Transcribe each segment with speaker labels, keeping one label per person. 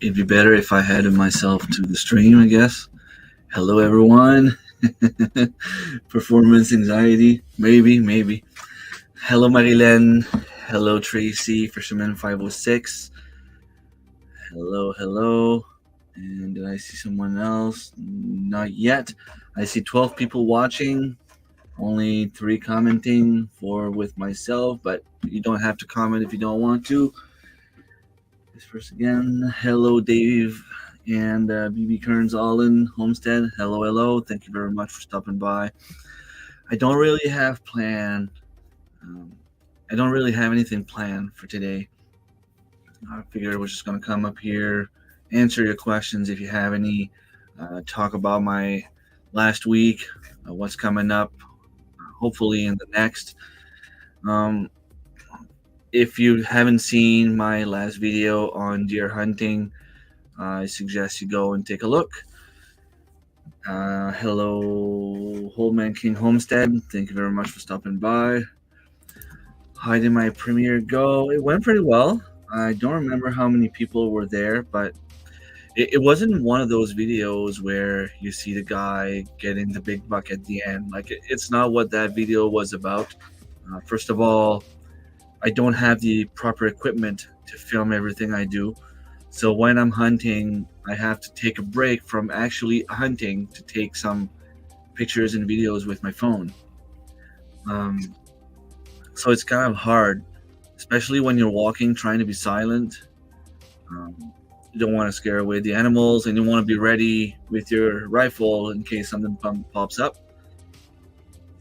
Speaker 1: It'd be better if I had myself to the stream, I guess. Hello, everyone. Performance anxiety, maybe. Hello, Marilyn. Hello, Tracy, Fisherman 506. Hello. And did I see someone else? Not yet. I see 12 people watching, only 3 commenting, 4 with myself, but you don't have to comment if you don't want to. This first again. Hello, Dave and BB Kearns Allen Homestead. Hello. Thank you very much for stopping by. I don't really have anything planned for today. I figured we're just going to come up here, answer your questions if you have any, talk about my last week, what's coming up, hopefully in the next. If you haven't seen my last video on deer hunting, I suggest you go and take a look. Hello, Holdman King Homestead. Thank you very much for stopping by. How did my premiere go? It went pretty well. I don't remember how many people were there, but it wasn't one of those videos where you see the guy getting the big buck at the end. Like, it's not what that video was about. First of all, I don't have the proper equipment to film everything I do. So when I'm hunting, I have to take a break from actually hunting to take some pictures and videos with my phone. So it's kind of hard, especially when you're walking, trying to be silent. You don't want to scare away the animals, and you want to be ready with your rifle in case something pops up.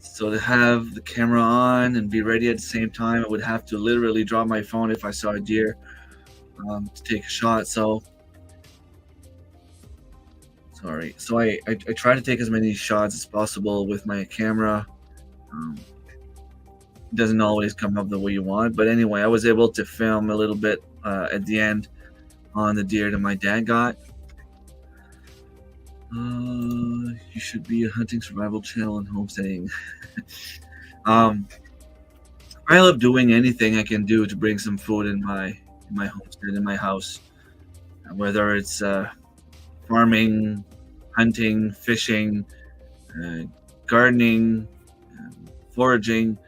Speaker 1: So to have the camera on and be ready at the same time, I would have to literally drop my phone if I saw a deer to take a shot. So I try to take as many shots as possible with my camera. It doesn't always come up the way you want, but anyway, I was able to film a little bit at the end on the deer that my dad got. You should be a hunting survival channel and homesteading. I love doing anything I can do to bring some food in my homestead, in my house, whether it's farming, hunting, fishing, gardening, foraging.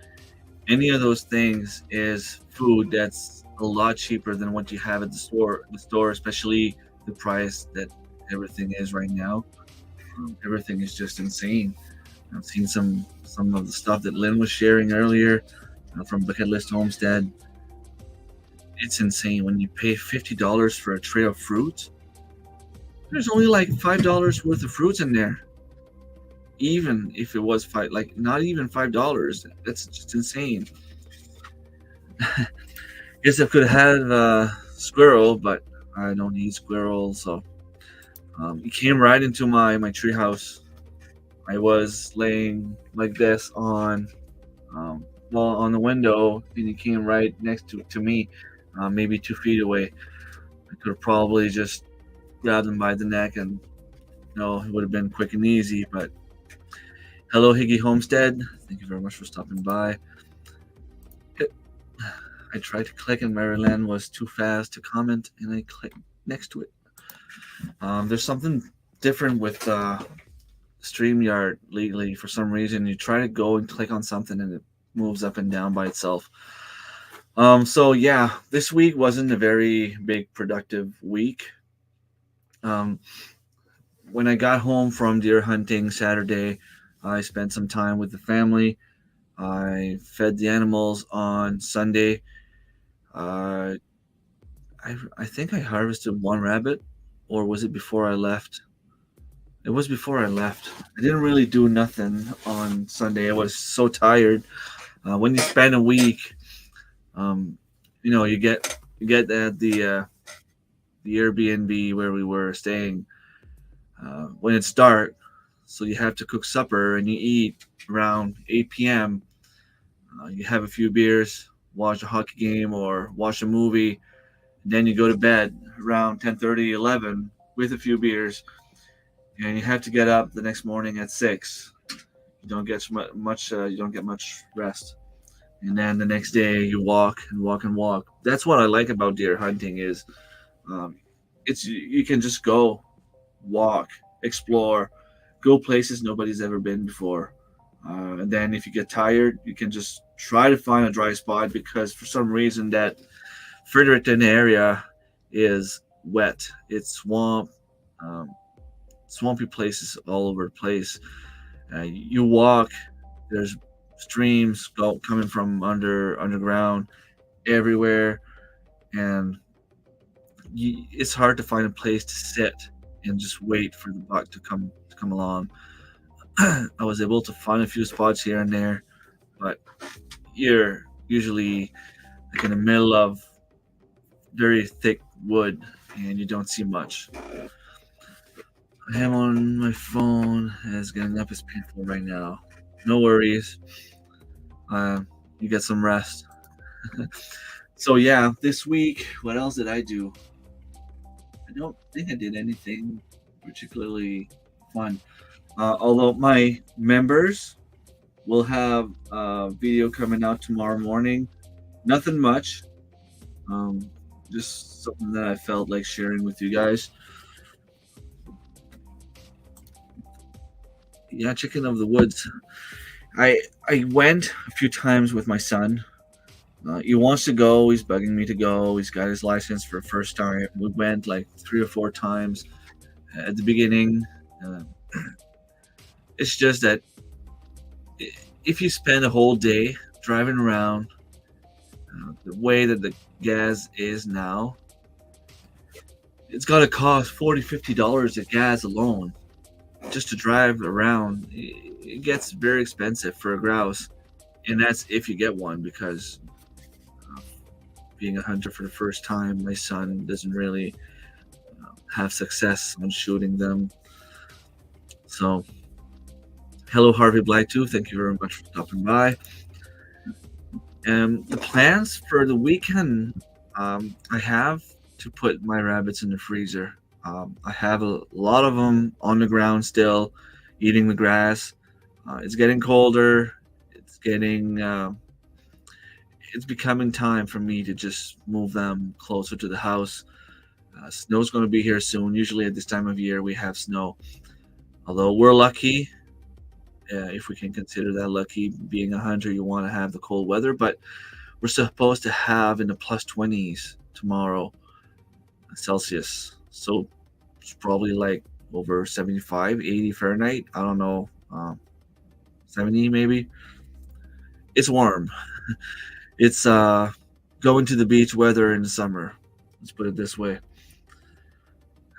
Speaker 1: Any of those things is food that's a lot cheaper than what you have at the store, especially the price that everything is right now. Everything is just insane. I've seen some of the stuff that Lynn was sharing earlier from Bucket List Homestead. It's insane. When you pay $50 for a tray of fruit, there's only like $5 worth of fruits in there. Even if it was not even $5. That's just insane. Guess I could have a squirrel, but I don't need squirrels. So he came right into my treehouse. I was laying like this on the window, and he came right next to me, maybe 2 feet away. I could have probably just grabbed him by the neck, and it would have been quick and easy. But hello, Higgy Homestead. Thank you very much for stopping by. I tried to click, and Maryland was too fast to comment, and I clicked next to it. There's something different with StreamYard lately. For some reason, you try to go and click on something, and it moves up and down by itself. So yeah, this week wasn't a very big productive week. When I got home from deer hunting Saturday, I spent some time with the family. I fed the animals on Sunday. I think I harvested 1 rabbit, or was it before I left? It was before I left. I didn't really do nothing on Sunday. I was so tired. When you spend a week, you get at the Airbnb where we were staying when it's dark, so you have to cook supper and you eat around 8 p.m. You have a few beers, watch a hockey game or watch a movie, and then you go to bed around 10:30, 11 with a few beers, and you have to get up the next morning at 6. You don't get much rest, and then the next day you walk and walk and walk. That's what I like about deer hunting is it's you can just go, walk, explore, go places nobody's ever been before. And then if you get tired, you can just try to find a dry spot because for some reason that Fredericton area is wet. It's um, swampy places all over the place. You walk, there's streams coming from underground everywhere, and it's hard to find a place to sit and just wait for the buck to come along. I was able to find a few spots here and there, but you're usually like in the middle of very thick wood and you don't see much. I am on my phone as getting up is painful right now. No worries. You get some rest. So yeah, this week, what else did I do? I don't think I did anything particularly fun. Although my members will have a video coming out tomorrow morning. Nothing much. Just something that I felt like sharing with you guys. Yeah, chicken of the woods. I went a few times with my son. He wants to go. He's bugging me to go. He's got his license for the first time. We went like 3 or 4 times at the beginning. Uh, it's just that if you spend a whole day driving around, the way that the gas is now, it's got to cost $40-50 at gas alone just to drive around. It gets very expensive for a grouse, and that's if you get one because being a hunter for the first time, my son doesn't really have success on shooting them. So, hello, Harvey Black too. Thank you very much for stopping by. The plans for the weekend, I have to put my rabbits in the freezer. I have a lot of them on the ground still, eating the grass. It's getting colder. It's becoming time for me to just move them closer to the house. Snow's going to be here soon. Usually at this time of year we have snow. Although we're lucky, if we can consider that lucky, being a hunter, you want to have the cold weather, but we're supposed to have in the plus 20s tomorrow Celsius. So it's probably like over 75, 80 Fahrenheit. I don't know, 70 maybe. It's warm. It's going to the beach weather in the summer. Let's put it this way.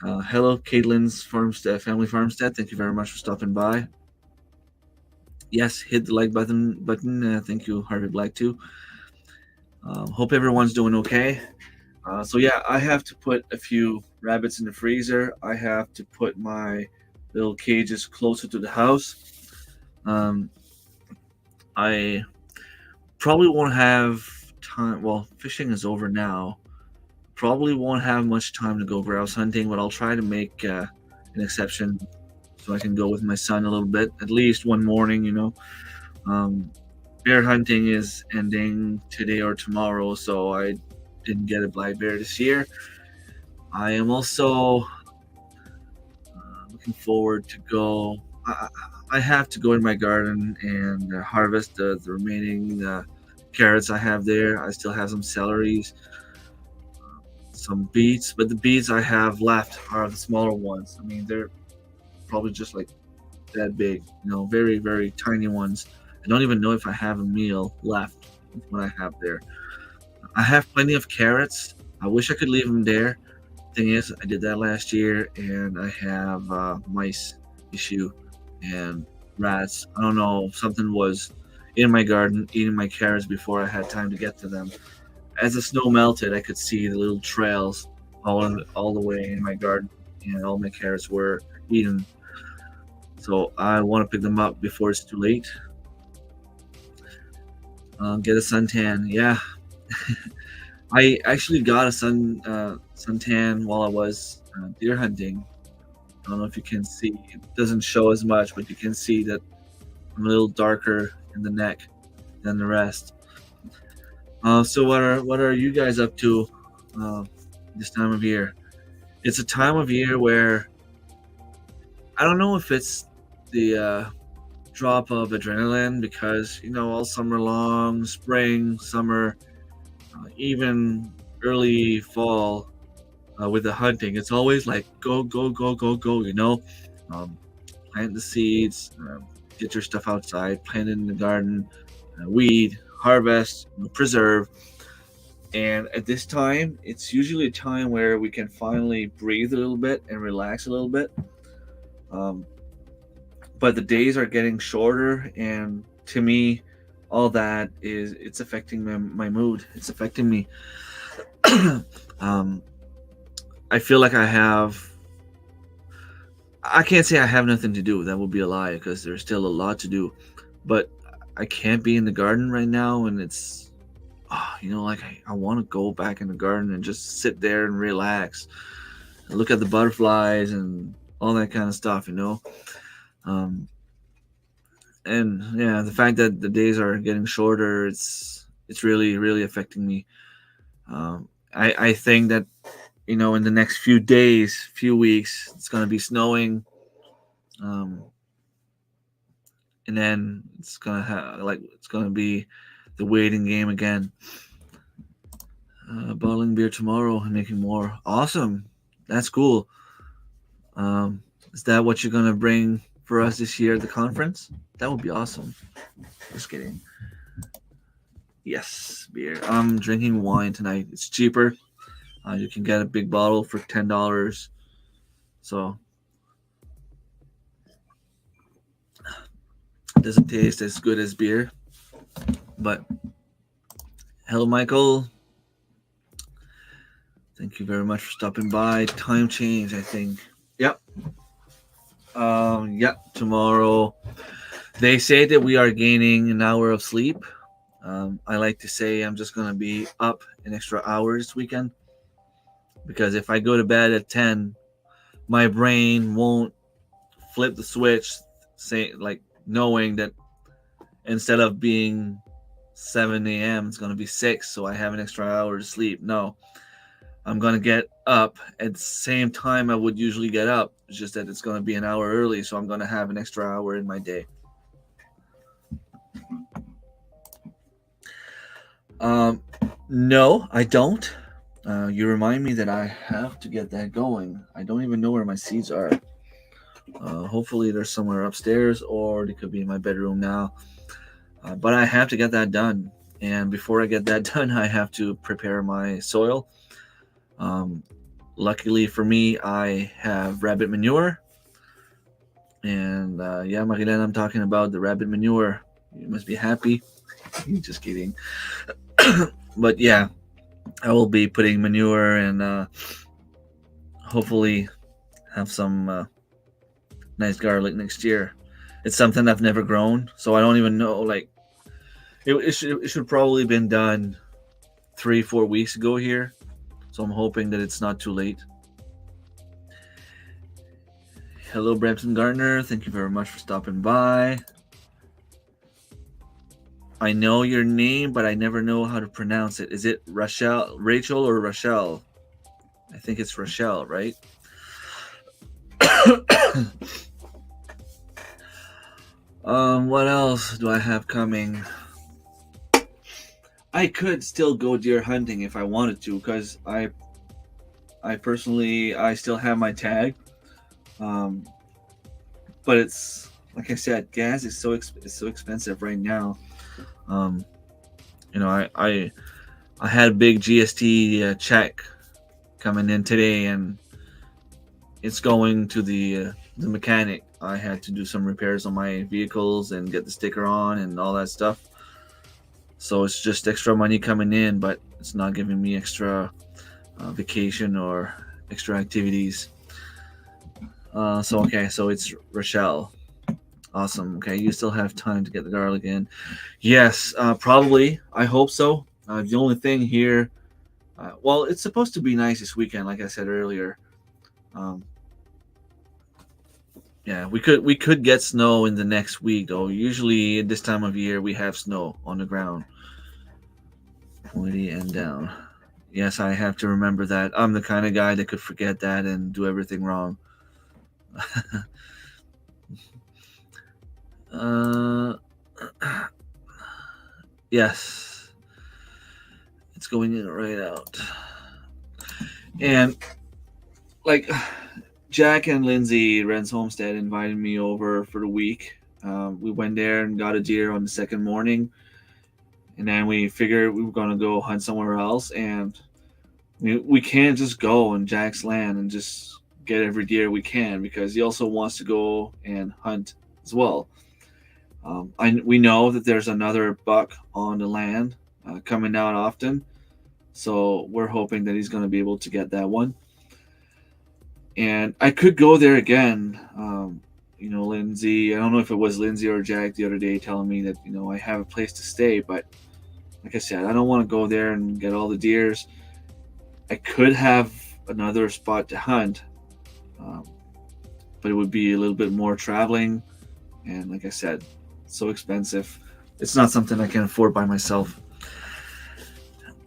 Speaker 1: Hello, Caitlin's Farmstead, Family Farmstead. Thank you very much for stopping by. Yes, hit the like button. Thank you, Harvey Black too. Hope everyone's doing okay. So yeah, I have to put a few rabbits in the freezer. I have to put my little cages closer to the house. I probably won't have time. Well, fishing is over now. Probably won't have much time to go grouse hunting, but I'll try to make an exception so I can go with my son a little bit, at least one morning, Bear hunting is ending today or tomorrow, so I didn't get a black bear this year. I am also looking forward to go. I have to go in my garden and harvest the remaining carrots I have there. I still have some celeries, some beets, but the beets I have left are the smaller ones. I mean, they're probably just like that big, very, very tiny ones. I don't even know if I have a meal left with what I have there. I have plenty of carrots. I wish I could leave them there. Thing is, I did that last year, and I have mice issue and rats. I don't know, something was in my garden eating my carrots before I had time to get to them. As the snow melted, I could see the little trails all the way in my garden, and all my carrots were eaten. So I want to pick them up before it's too late. Get a suntan. Yeah. I actually got a suntan while I was deer hunting. I don't know if you can see. It doesn't show as much, but you can see that I'm a little darker in the neck than the rest. So what are you guys up to this time of year? it's a time of year where I don't know if it's the drop of adrenaline because all summer long, spring, summer, even early fall with the hunting, it's always like go go go go go. Um, plant the seeds, get your stuff outside, plant it in the garden, weed, harvest, preserve. And at this time, it's usually a time where we can finally breathe a little bit and relax a little bit. Um, but the days are getting shorter, and to me, all that it's affecting my mood. It's affecting me. um, I feel like I can't say I have nothing to do. That would be a lie because there's still a lot to do. But I can't be in the garden right now, and it's, like I want to go back in the garden and just sit there and relax, and look at the butterflies and all that kind of stuff. And yeah, the fact that the days are getting shorter, it's really really affecting me. I think that in the next few days, few weeks, it's gonna be snowing, and then it's gonna be the waiting game again. Bottling beer tomorrow and making more. Awesome, that's cool. Is that what you're gonna bring for us this year at the conference? That would be awesome. Just kidding. Yes, beer. I'm drinking wine tonight. It's cheaper. You can get a big bottle for $10. So it doesn't taste as good as beer. But hello, Michael. Thank you very much for stopping by. Time change, I think. Yep. Yep. Tomorrow, they say that we are gaining an hour of sleep. I like to say I'm just gonna be up an extra hour this weekend, because if I go to bed at 10, my brain won't flip the switch, knowing that instead of being 7 a.m. it's gonna be 6, so I have an extra hour to sleep. No, I'm gonna get up at the same time I would usually get up. It's just that it's gonna be an hour early, so I'm gonna have an extra hour in my day. No, I don't. You remind me that I have to get that going. I don't even know where my seeds are. Hopefully they're somewhere upstairs, or they could be in my bedroom now. But I have to get that done. And before I get that done, I have to prepare my soil. Luckily for me, I have rabbit manure. And yeah, Marilyn, I'm talking about the rabbit manure. You must be happy. Just kidding. But yeah, I will be putting manure and hopefully have some nice garlic next year. It's something I've never grown, so I don't even know. It should probably been done 3-4 weeks ago here. So I'm hoping that it's not too late. Hello, Brampton Gardner. Thank you very much for stopping by. I know your name, but I never know how to pronounce it. Is it Rachel or Rochelle? I think it's Rochelle, right? What else do I have coming? I could still go deer hunting if I wanted to, because I personally still have my tag. But it's like I said, gas is so expensive right now. I had a big GST check coming in today, and it's going to the mechanic. I had to do some repairs on my vehicles and get the sticker on and all that stuff. So it's just extra money coming in, but it's not giving me extra vacation or extra activities. So it's Rochelle. Awesome. Okay, you still have time to get the garlic in. Yes, probably. I hope so. The only thing here, well, it's supposed to be nice this weekend, like I said earlier. Yeah, we could get snow in the next week, though. Usually at this time of year we have snow on the ground. Pointy and down. Yes, I have to remember that. I'm the kind of guy that could forget that and do everything wrong. uh, yes, it's going in right out. And like Jack and Lindsay, Ren's Homestead, invited me over for the week. We went there and got a deer on the second morning, and then we figured we were gonna go hunt somewhere else. And we can't just go on Jack's land and just get every deer we can because he also wants to go and hunt as well. We know that there's another buck on the land coming out often, so we're hoping that he's going to be able to get that one. And I could go there again. Lindsay, I don't know if it was Lindsay or Jack the other day telling me that, I have a place to stay, but like I said, I don't want to go there and get all the deers. I could have another spot to hunt, um, but it would be a little bit more traveling. And like I said, so expensive. It's not something I can afford by myself.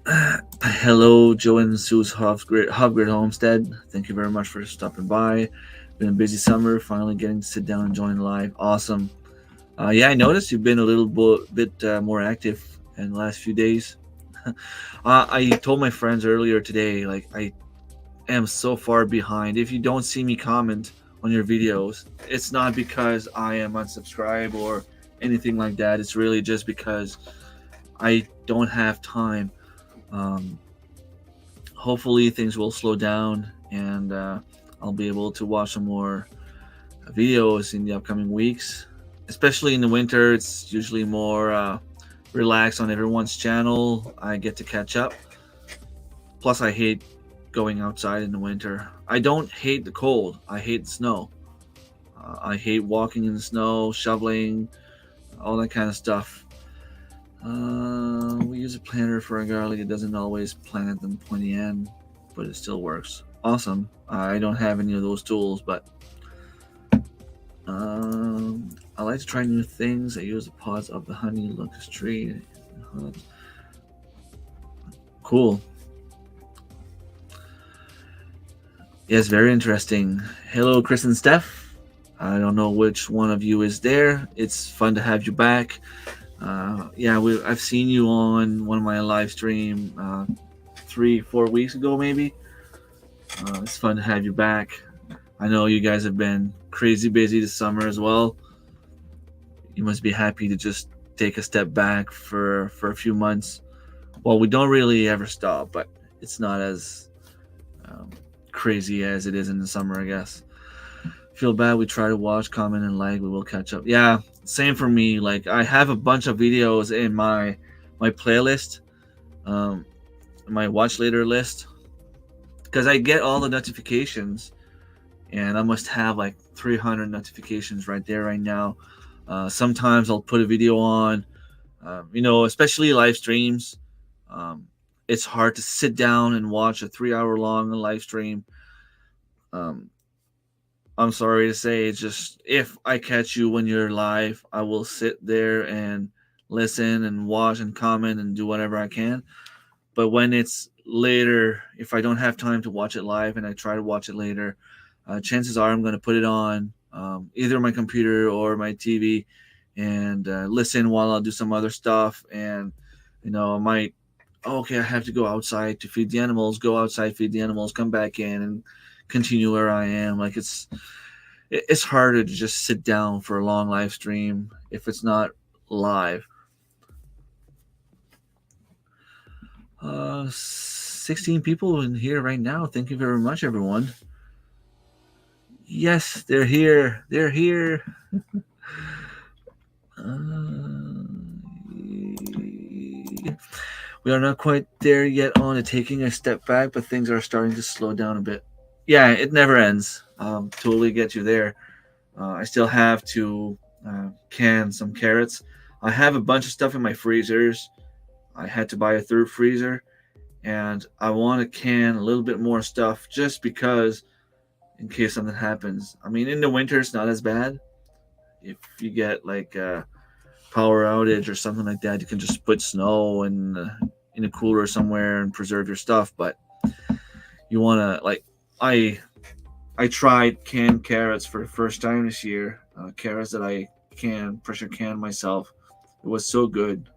Speaker 1: Hello, Joe and Sue's Hubgrid Homestead. Thank you very much for stopping by. Been a busy summer. Finally getting to sit down and join live. Awesome. Yeah, I noticed you've been a little bit more active in the last few days. I told my friends earlier today, like I am so far behind. If you don't see me comment on your videos, it's not because I am unsubscribed or anything like that. It's really just because I don't have time. Hopefully things will slow down and I'll be able to watch some more videos in the upcoming weeks. Especially in the winter, it's usually more relaxed on everyone's channel. I get to catch up. Plus, I hate going outside in the winter. I don't hate the cold. I hate the snow. I hate walking in the snow, shoveling, all that kind of stuff. We use a planter for our garlic. It doesn't always plant at the pointy end, but it still works. Awesome. I don't have any of those tools, but I like to try new things. I use the pods of the honey locust tree. Cool. Yes, very interesting. Hello, Chris and Steph. I don't know which one of you is there. It's fun to have you back. I've seen you on one of my live stream 3-4 weeks ago, maybe. It's fun to have you back. I know you guys have been crazy busy this summer as well. You must be happy to just take a step back for a few months. Well, we don't really ever stop, but it's not as crazy as it is in the summer, I guess. Feel bad. We try to watch, comment, and like. We will catch up. Yeah, same for me. Like I have a bunch of videos in my playlist, my watch later list, because I get all the notifications, and I must have like 300 notifications right there right now. Sometimes I'll put a video on, especially live streams. It's hard to sit down and watch a 3-hour long live stream. I'm sorry to say, it's just if I catch you when you're live, I will sit there and listen and watch and comment and do whatever I can. But when it's later, if I don't have time to watch it live and I try to watch it later, chances are I'm going to put it on either my computer or my TV and listen while I'll do some other stuff. And, I might, I have to go outside to feed the animals, go outside, feed the animals, come back in and continue where I am. Like it's harder to just sit down for a long live stream if it's not live. 16 people in here right now. Thank you very much, everyone. Yes, they're here. They're here. We are not quite there yet on to taking a step back, but things are starting to slow down a bit. Yeah, it never ends. Totally get you there. I still have to can some carrots. I have a bunch of stuff in my freezers. I had to buy a third freezer, and I want to can a little bit more stuff just because in case something happens. I mean, in the winter, it's not as bad. If you get like a power outage or something like that, you can just put snow and in a cooler somewhere and preserve your stuff. But you want to like I tried canned carrots for the first time this year. Carrots that I pressure can myself. It was so good.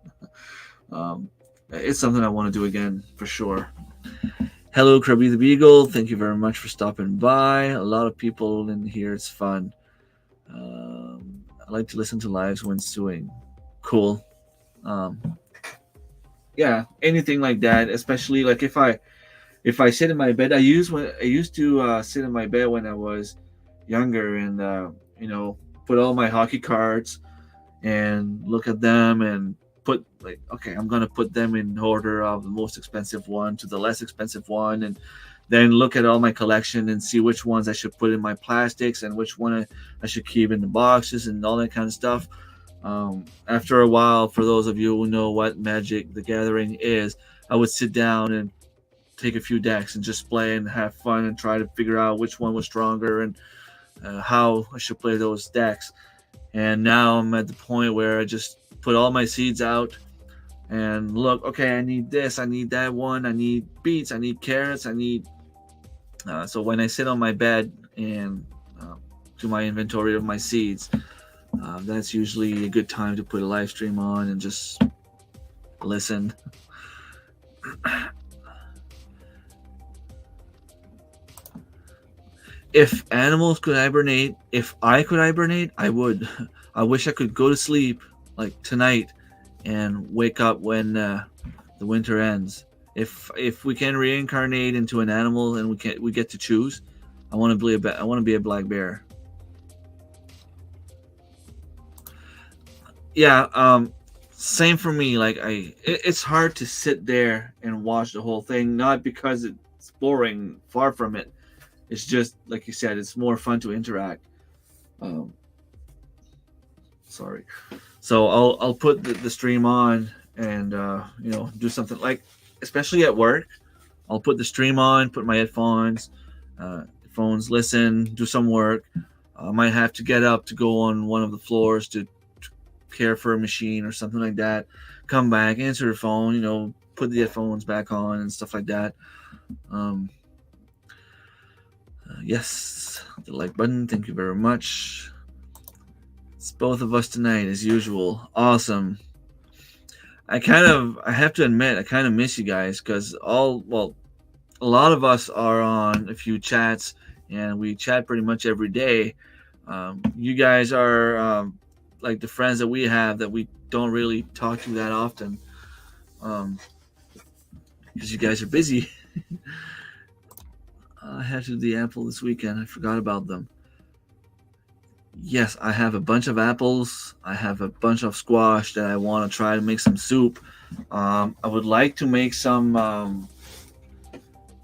Speaker 1: Um, it's something I want to do again for sure. Hello, Krabby the Beagle. Thank you very much for stopping by. A lot of people in here. It's fun. I like to listen to lives when sewing. Cool. Um, yeah, anything like that. Especially like if I sit in my bed. I used to sit in my bed when I was younger and put all my hockey cards and look at them and put like, okay, I'm gonna put them in order of the most expensive one to the less expensive one, and then look at all my collection and see which ones I should put in my plastics and which one I should keep in the boxes and all that kind of stuff. After a while, for those of you who know what Magic the Gathering is, I would sit down and take a few decks and just play and have fun and try to figure out which one was stronger and how I should play those decks. And now I'm at the point where I just put all my seeds out and look, okay, I need this, I need that one, I need beets, I need carrots, I need. So when I sit on my bed and do my inventory of my seeds, that's usually a good time to put a live stream on and just listen. If animals could hibernate, if I could hibernate, I would. I wish I could go to sleep like tonight and wake up when the winter ends. If we can reincarnate into an animal and we get to choose, I want to be a black bear. Yeah, same for me. Like it's hard to sit there and watch the whole thing, not because it's boring, far from it. It's just like you said, it's more fun to interact. Sorry. So I'll put the stream on and do something like, especially at work. I'll put the stream on, put my headphones, listen, do some work. I might have to get up to go on one of the floors to care for a machine or something like that. Come back, answer the phone, put the headphones back on and stuff like that. Yes, the like button. Thank you very much. It's both of us tonight as usual. Awesome. I have to admit, I kind of miss you guys because a lot of us are on a few chats and we chat pretty much every day. You guys are like the friends that we have that we don't really talk to that often because you guys are busy. I had to do the apple this weekend. I forgot about them. Yes, I have a bunch of apples. I have a bunch of squash that I want to try to make some soup. I would like to make some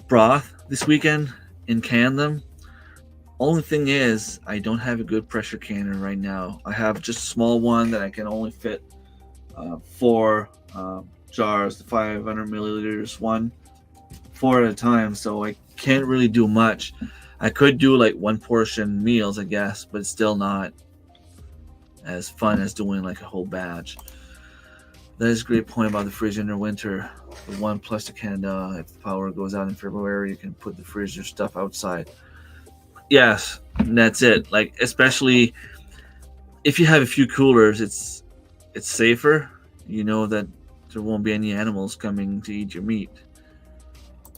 Speaker 1: broth this weekend and can them. Only thing is, I don't have a good pressure canner right now. I have just a small one that I can only fit 4 jars, the 500 milliliters one, 4 at a time. So I can't really do much. I could do like 1 portion meals, I guess, but it's still not as fun as doing like a whole batch. That is a great point about the fridge in the winter. The one plus the Canada, if the power goes out in February, you can put the freezer stuff outside. Yes, that's it. Like, especially if you have a few coolers, it's safer. You know that there won't be any animals coming to eat your meat.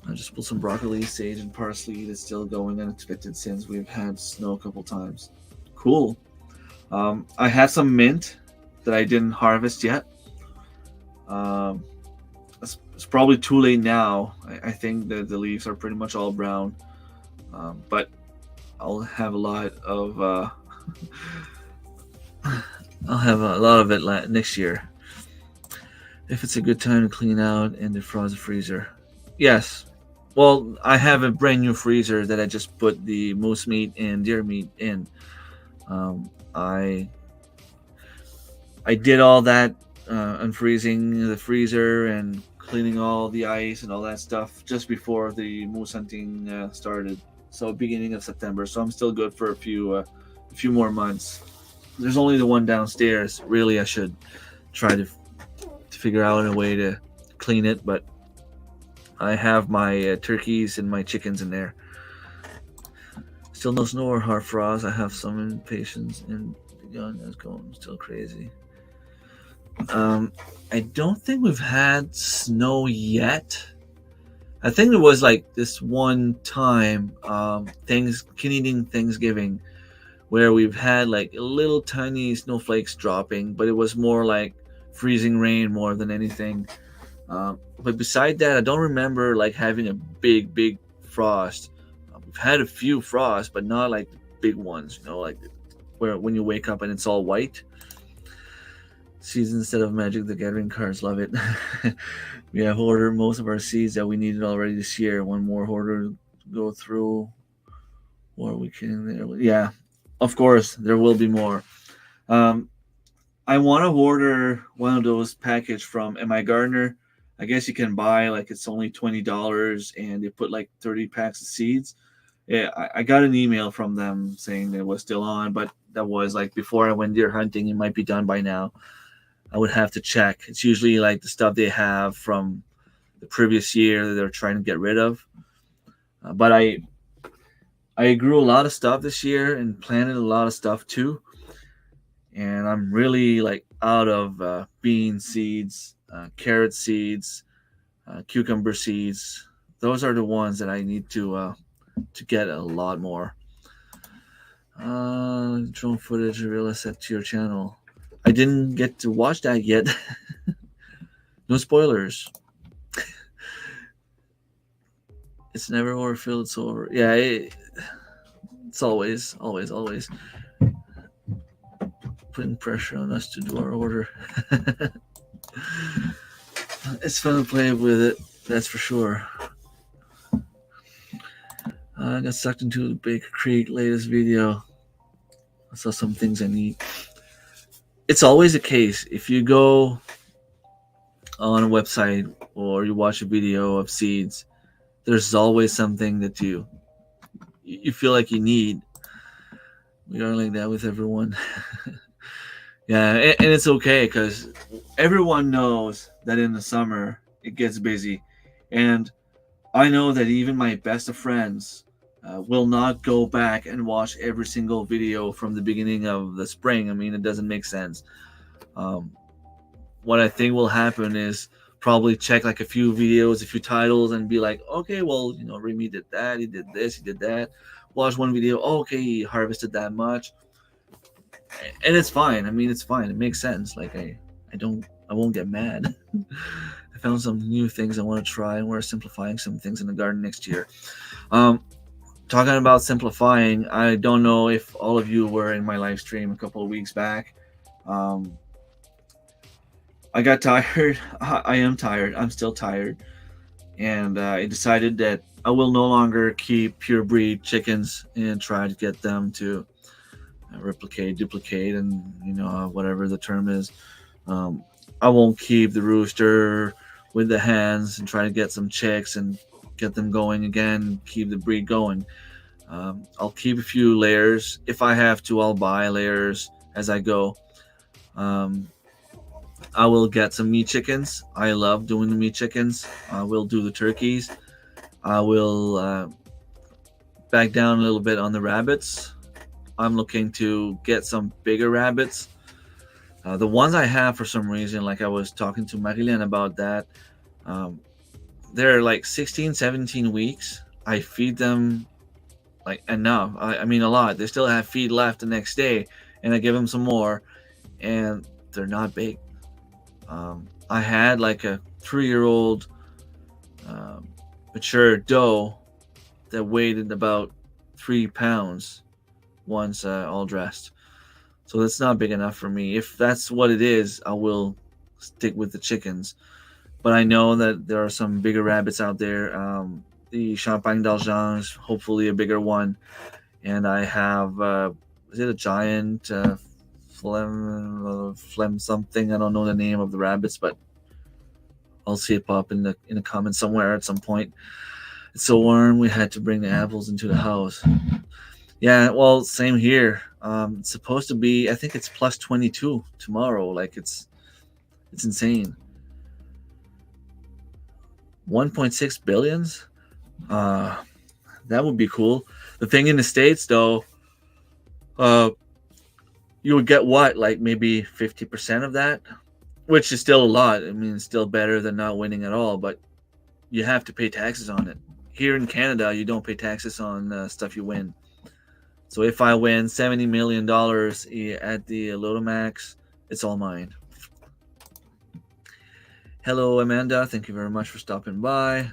Speaker 1: I just pulled some broccoli, sage, and parsley that's still going unexpected since we've had snow a couple times. Cool. I have some mint that I didn't harvest yet. It's probably too late now. I think that the leaves are pretty much all brown. But I'll have a lot of it next year. If it's a good time to clean out and defrost the freezer. Yes. Well, I have a brand new freezer that I just put the moose meat and deer meat in. I did all that unfreezing the freezer and cleaning all the ice and all that stuff just before the moose hunting started. So beginning of September. So I'm still good for a few more months. There's only the one downstairs. Really, I should try to figure out a way to clean it, but I have my turkeys and my chickens in there. Still no snow or hard frost. I have some impatience, and the gun is going still crazy. I don't think we've had snow yet. I think there was like this one time, Canadian Thanksgiving, where we've had like little tiny snowflakes dropping, but it was more like freezing rain more than anything. But beside that, I don't remember like having a big frost. We've had a few frosts, but not like big ones, you know, like where when you wake up and it's all white. Seeds instead of Magic the Gathering cards, love it. We have ordered most of our seeds that we needed already this year. One more order to go through, or we can. Yeah, of course there will be more. I want to order one of those package from MI Gardener. I guess you can buy like it's only $20, and they put like 30 packs of seeds. Yeah, I got an email from them saying it was still on, but that was like before I went deer hunting. It might be done by now. I would have to check. It's usually like the stuff they have from the previous year that they're trying to get rid of. But I grew a lot of stuff this year and planted a lot of stuff too. And I'm really like out of bean seeds, carrot seeds, cucumber seeds. Those are the ones that I need to get a lot more. Drone footage realize set to your channel. I didn't get to watch that yet. No spoilers. It's never overfilled. It's over. Yeah, it's always putting pressure on us to do our order. It's fun to play with it, that's for sure. I got sucked into the Baker Creek latest video. I saw some things I need. It's always the case. If you go on a website or you watch a video of seeds, there's always something that you feel like you need. We are like that with everyone. Yeah, and it's okay because everyone knows that in the summer it gets busy. And I know that even my best of friends will not go back and watch every single video from the beginning of the spring. I mean, it doesn't make sense. What I think will happen is probably check like a few videos, a few titles, and be like, okay, well, you know, Remy did that, he did this, he did that. Watch one video, okay, he harvested that much, and it's fine. I mean, it's fine. It makes sense. Like I won't get mad. I found some new things I want to try, and we're simplifying some things in the garden next year. Talking about simplifying, I don't know if all of you were in my live stream a couple of weeks back. I got tired. I am tired. I'm still tired. And I decided that I will no longer keep pure breed chickens and try to get them to replicate, duplicate, and, you know, whatever the term is. I won't keep the rooster with the hens and try to get some chicks and get them going again, keep the breed going. I'll keep a few layers. If I have to, I'll buy layers as I go. I will get some meat chickens. I love doing the meat chickens. I will do the turkeys. I will back down a little bit on the rabbits. I'm looking to get some bigger rabbits. The ones I have, for some reason, like I was talking to Marilyn about that, they're like 16, 17 weeks. I feed them like enough. I mean, a lot. They still have feed left the next day, and I give them some more, and they're not big. I had like a 3-year-old mature doe that weighed about 3 pounds once all dressed. So that's not big enough for me. If that's what it is, I will stick with the chickens. But I know that there are some bigger rabbits out there. The Champagne d'Argent, hopefully a bigger one. And I have, is it a giant phlegm something? I don't know the name of the rabbits, but I'll see it pop in the comments somewhere at some point. It's so warm, we had to bring the apples into the house. Yeah, well, same here. It's supposed to be, I think it's plus 22 tomorrow. Like it's insane. 1.6 billions. That would be cool. The thing in the States, though, you would get what, like maybe 50% of that, which is still a lot. I mean, it's still better than not winning at all, but you have to pay taxes on it. Here in Canada, you don't pay taxes on stuff you win. So if I win $70 million at the Lotto Max, it's all mine. Hello, Amanda. Thank you very much for stopping by.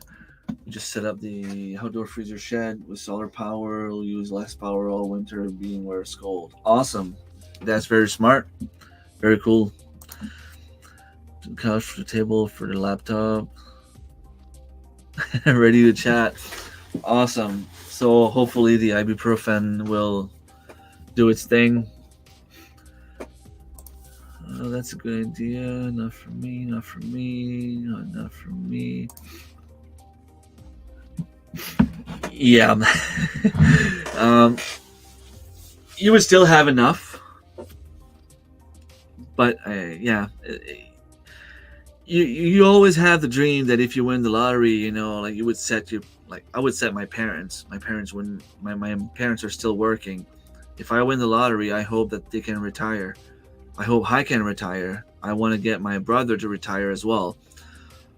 Speaker 1: We just set up the outdoor freezer shed with solar power. We'll use less power all winter, being where it's cold. Awesome. That's very smart. Very cool. Couch for the table for the laptop. Ready to chat. Awesome. So hopefully the ibuprofen will do its thing. Oh, that's a good idea. Not for me. Not for me. Not for me. Yeah. You would still have enough, but yeah. You always have the dream that if you win the lottery, you know, like you would set your, like I would set my parents. My parents when my parents are still working. If I win the lottery, I hope that they can retire. I hope I can retire. I want to get my brother to retire as well.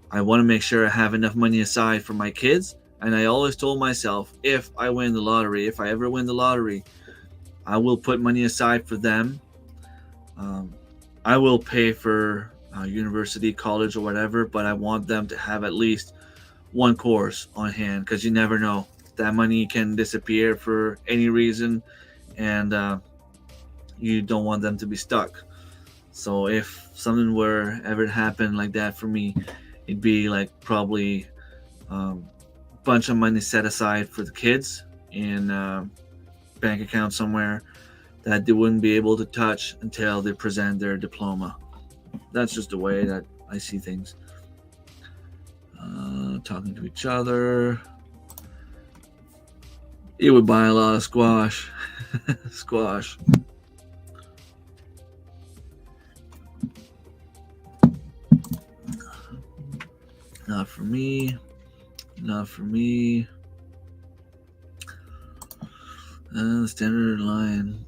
Speaker 1: I want to make sure I have enough money aside for my kids. And I always told myself, if I win the lottery, if I ever win the lottery, I will put money aside for them. I will pay for university, college, or whatever, but I want them to have at least one course on hand, because you never know. That money can disappear for any reason, and you don't want them to be stuck. So if something were ever to happen like that for me, it'd be like probably bunch of money set aside for the kids in a bank account somewhere that they wouldn't be able to touch until they present their diploma. That's just the way that I see things. Talking to each other. You would buy a lot of squash. Squash. Not for me. Not for me. Standard line.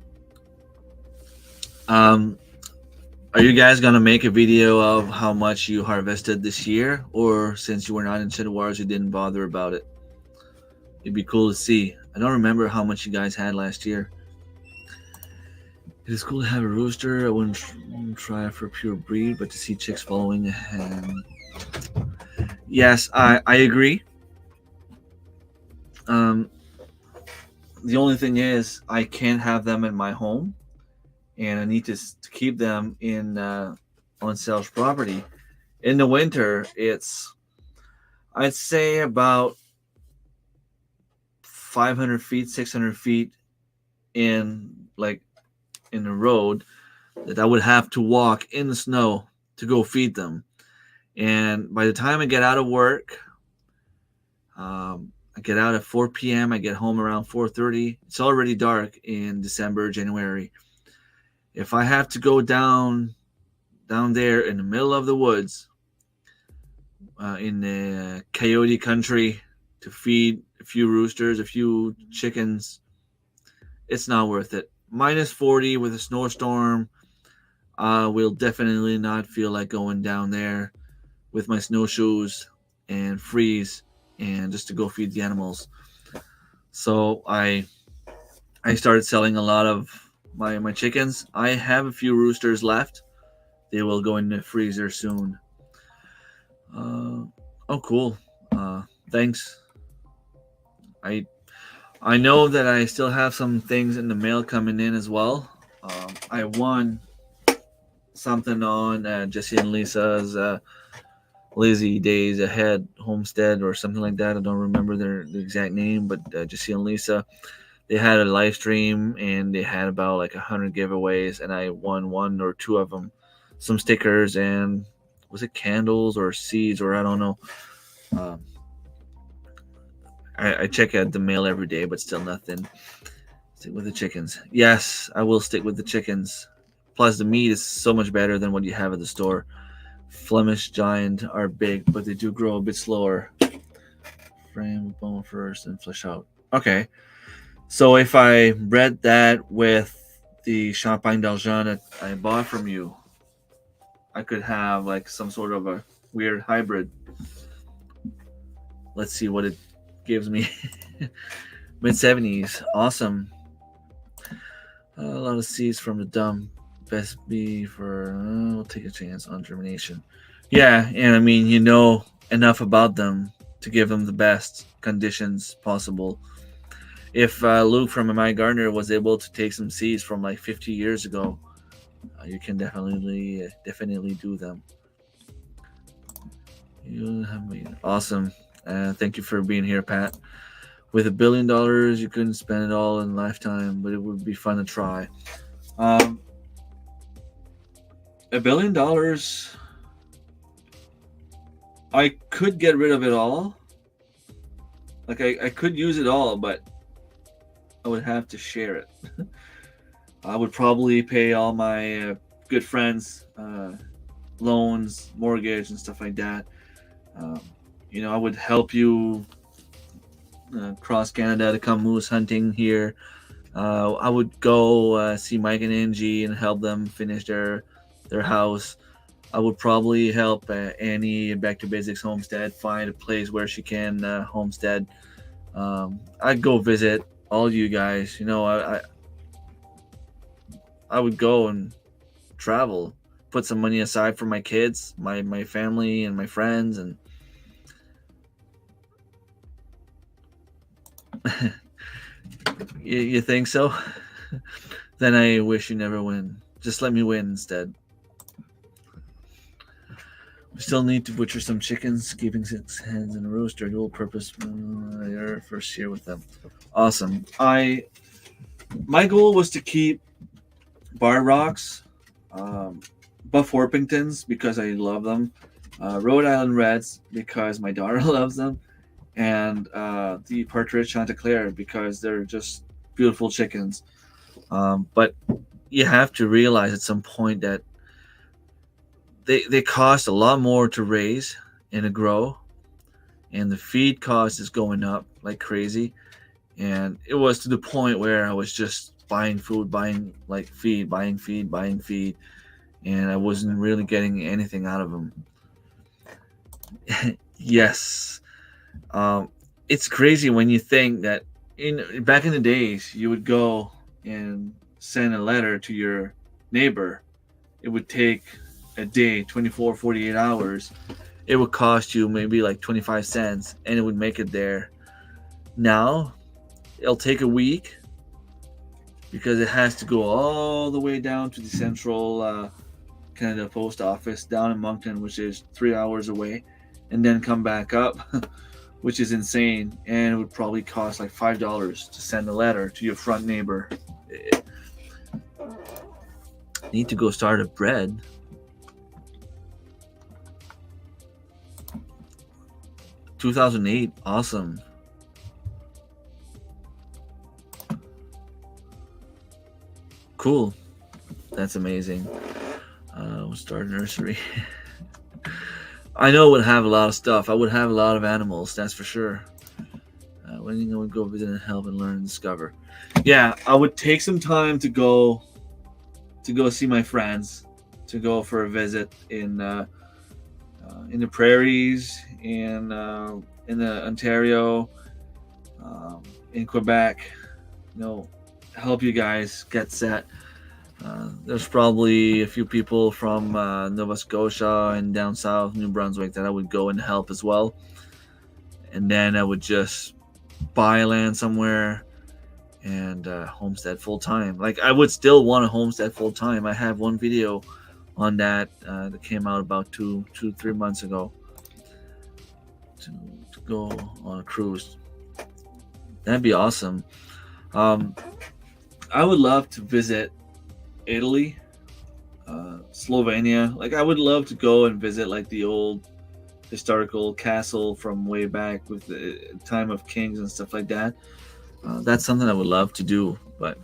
Speaker 1: Are you guys gonna make a video of how much you harvested this year, or since you were not in Chitawars, you didn't bother about it? It'd be cool to see. I don't remember how much you guys had last year. It is cool to have a rooster. I wouldn't try for a pure breed, but to see chicks following a hen. Yes, I agree. The only thing is, I can't have them in my home, and I need to keep them in on sales property. In the winter, it's, I'd say, about 500 feet, 600 feet in the road that I would have to walk in the snow to go feed them. And by the time I get out of work, I get out at 4 p.m. I get home around 4:30. It's already dark in December, January. If I have to go down there in the middle of the woods, in the coyote country, to feed a few roosters, a few chickens, it's not worth it. Minus 40 with a snowstorm, will definitely not feel like going down there with my snowshoes and freeze and just to go feed the animals. So I started selling a lot of my chickens. I have a few roosters left. They will go in the freezer soon. Oh, cool. Thanks. I know that I still have some things in the mail coming in as well. I won something on Jesse and Lisa's Lazy Days Ahead Homestead or something like that. I don't remember the exact name, but Jesse and Lisa, they had a live stream and they had about like 100 giveaways, and I won one or two of them. Some stickers and, was it candles or seeds, or I don't know. I check out the mail every day, but still nothing. Stick with the chickens. Yes, I will stick with the chickens. Plus, the meat is so much better than what you have at the store. Flemish Giant are big, but they do grow a bit slower. frame bone first and flesh out. Okay. So if I bred that with the Champagne d'Argent that I bought from you, I could have like some sort of a weird hybrid. Let's see what it gives me. Mid-70s. Awesome. A lot of seeds from the dump. Best be for... we'll take a chance on germination. Yeah, and I mean, you know enough about them to give them the best conditions possible. If Luke from My Gardener was able to take some seeds from like 50 years ago, you can definitely do them. You have been awesome. Thank you for being here, Pat. With $1 billion, you couldn't spend it all in a lifetime, but it would be fun to try. $1 billion, I could get rid of it all. Like I could use it all, but I would have to share it. I would probably pay all my good friends loans, mortgage, and stuff like that. I would help you cross Canada to come moose hunting here. I would go see Mike and Angie and help them finish their house. I would probably help Annie Back to Basics Homestead find a place where she can homestead. I'd go visit all you guys. I would go and travel, put some money aside for my kids, my family, and my friends, and you think so? Then I wish you never win. Just let me win instead. We still need to butcher some chickens, keeping 6 hens in a rooster. Dual purpose. Your first year with them. Awesome. My goal was to keep Bar Rocks, Buff Orpingtons because I love them, Rhode Island Reds because my daughter loves them, and the Partridge Chanticleer because they're just beautiful chickens. But you have to realize at some point that they cost a lot more to raise and to grow, and the feed cost is going up like crazy. And it was to the point where I was just buying food, buying feed, and I wasn't really getting anything out of them. Yes. It's crazy when you think that back in the days you would go and send a letter to your neighbor. It would take a day, 24, 48 hours. It would cost you maybe like 25 cents and it would make it there. Now it'll take a week because it has to go all the way down to the central Canada post office down in Moncton, which is 3 hours away, and then come back up, which is insane. And it would probably cost like $5 to send a letter to your front neighbor. Need to go start a bread. $2008, awesome. Cool. That's amazing. We'll start a nursery. I know it would have a lot of stuff. I would have a lot of animals, that's for sure. When I would go visit and help and learn and discover. Yeah, I would take some time to go see my friends, to go for a visit in the prairies, in the Ontario, in Quebec. Help you guys get set. There's probably a few people from Nova Scotia and down south, New Brunswick, that I would go and help as well. And then I would just buy land somewhere and homestead full time. Like, I would still want to homestead full time. I have one video on that that came out about 3 months ago to go on a cruise. That'd be awesome. I would love to visit Italy, Slovenia. Like, I would love to go and visit like the old historical castle from way back with the time of kings and stuff like that. That's something I would love to do, but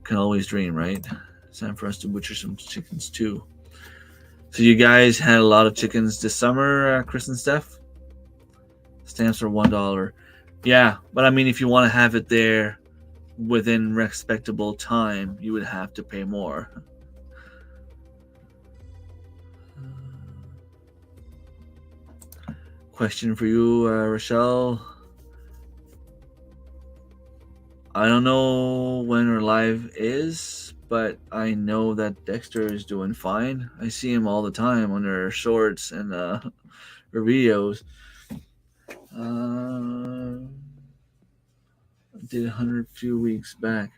Speaker 1: can always dream, right? It's time for us to butcher some chickens too. So you guys had a lot of chickens this summer, Chris and Steph? Stamps are $1. Yeah, but I mean, if you want to have it there within respectable time, you would have to pay more. Question for you, Rochelle. I don't know when her live is, but I know that Dexter is doing fine. I see him all the time on her shorts and her videos. Did 100 few weeks back.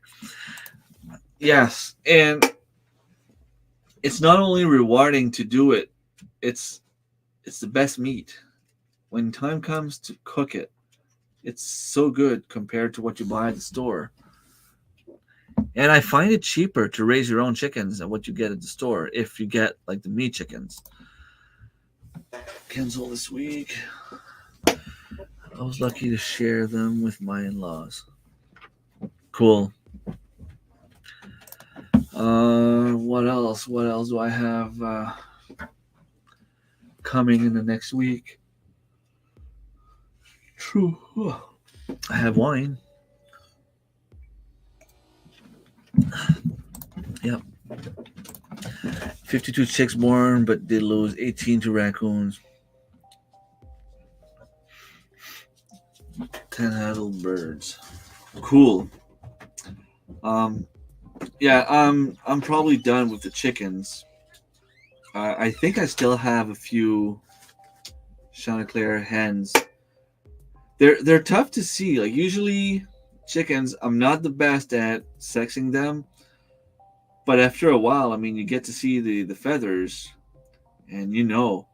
Speaker 1: Yes, and it's not only rewarding to do it, it's the best meat. When time comes to cook it, it's so good compared to what you buy at the store. And I find it cheaper to raise your own chickens than what you get at the store if you get like the meat chickens. Cancel this week. I was lucky to share them with my in-laws. Cool. What else? What else do I have coming in the next week? True. I have wine. Yep. 52 chicks born, but did lose 18 to raccoons. 10 adult birds. Cool. Yeah, I'm probably done with the chickens. I think I still have a few Chanticleer hens. They're tough to see. Like usually chickens, I'm not the best at sexing them, but after a while, I mean, you get to see the feathers, and you know.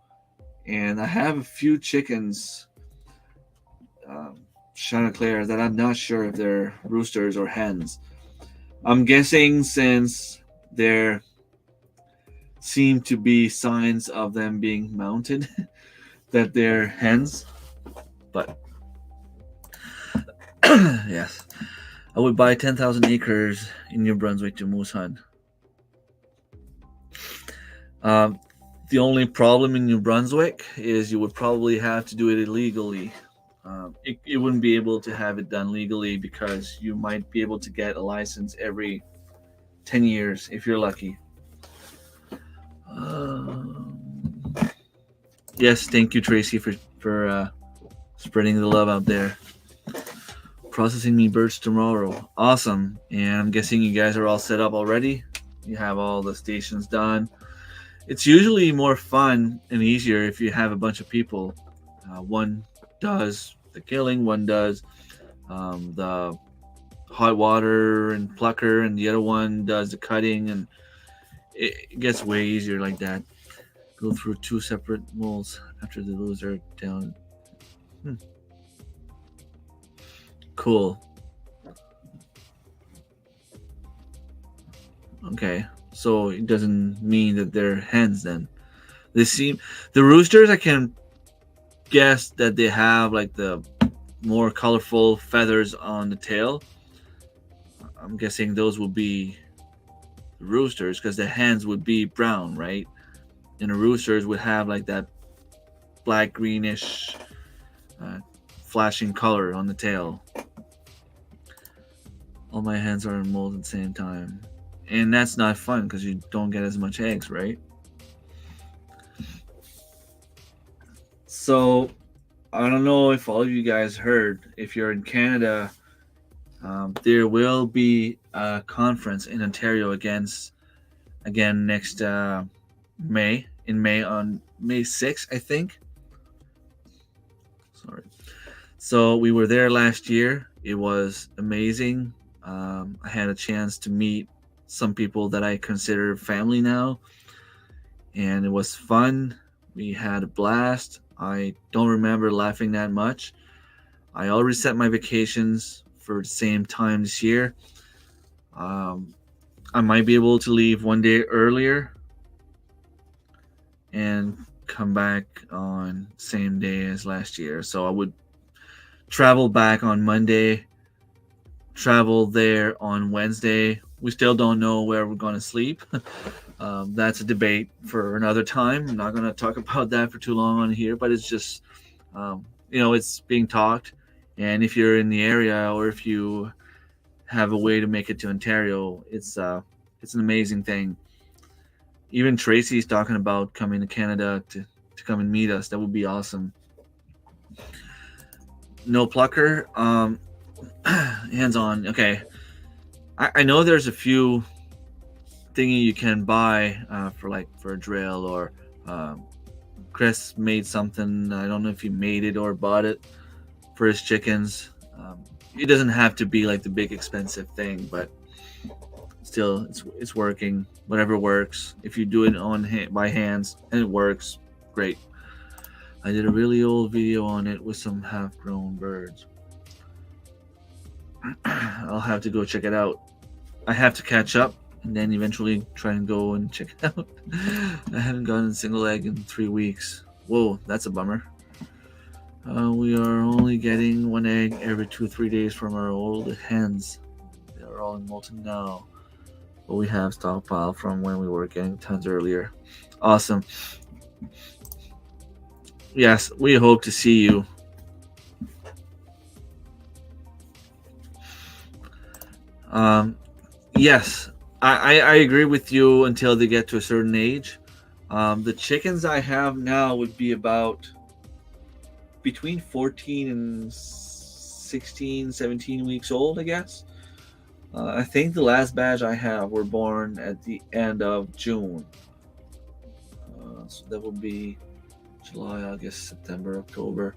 Speaker 1: And I have a few chickens, Chanticleer, that I'm not sure if they're roosters or hens. I'm guessing since there seem to be signs of them being mounted that they're hens. But yes, I would buy 10,000 acres in New Brunswick to moose hunt. The only problem in New Brunswick is you would probably have to do it illegally. You wouldn't be able to have it done legally because you might be able to get a license every 10 years if you're lucky. Yes, thank you, Tracy, for spreading the love out there. Processing me birds tomorrow. Awesome. And I'm guessing you guys are all set up already. You have all the stations done. It's usually more fun and easier if you have a bunch of people. One does the killing, one does the hot water and plucker, and the other one does the cutting, and it gets way easier like that. Go through 2 separate molds after the loser down. Cool. Okay, so it doesn't mean that they're hens then. They seem the roosters. I can guess that they have like the more colorful feathers on the tail. I'm guessing those will be the roosters because the hens would be brown, right? And the roosters would have like that black greenish flashing color on the tail. All my hens are in mold at the same time. And that's not fun because you don't get as much eggs, right? So, I don't know if all of you guys heard, if you're in Canada, there will be a conference in Ontario again next May, on May 6th, I think. Sorry. So we were there last year. It was amazing. I had a chance to meet some people that I consider family now, and it was fun. We had a blast. I don't remember laughing that much. I already set my vacations for the same time this year. I might be able to leave one day earlier and come back on same day as last year. So I would travel back on Monday, travel there on Wednesday. We still don't know where we're going to sleep. That's a debate for another time. I'm not going to talk about that for too long on here, but it's just it's being talked. And if you're in the area, or if you have a way to make it to Ontario, it's an amazing thing. Even Tracy's talking about coming to Canada to come and meet us. That would be awesome. No plucker. Hands on. Okay. I know there's a few thingy you can buy for a drill, or Chris made something. I don't know if he made it or bought it for his chickens. It doesn't have to be like the big expensive thing, but still, it's working. Whatever works. If you do it by hands and it works, great. I did a really old video on it with some half-grown birds. I'll have to go check it out. I have to catch up and then eventually try and go and check it out. I haven't gotten a single egg in 3 weeks. Whoa, that's a bummer. We are only getting 1 egg every 2-3 days from our old hens. They are all in molting now, but we have stockpile from when we were getting tons earlier. Awesome. Yes, we hope to see you. Yes, I agree with you until they get to a certain age. The chickens I have now would be about between 14 and 16, 17 weeks old, I guess. I think the last batch I have were born at the end of June. So that would be July, August, September, October.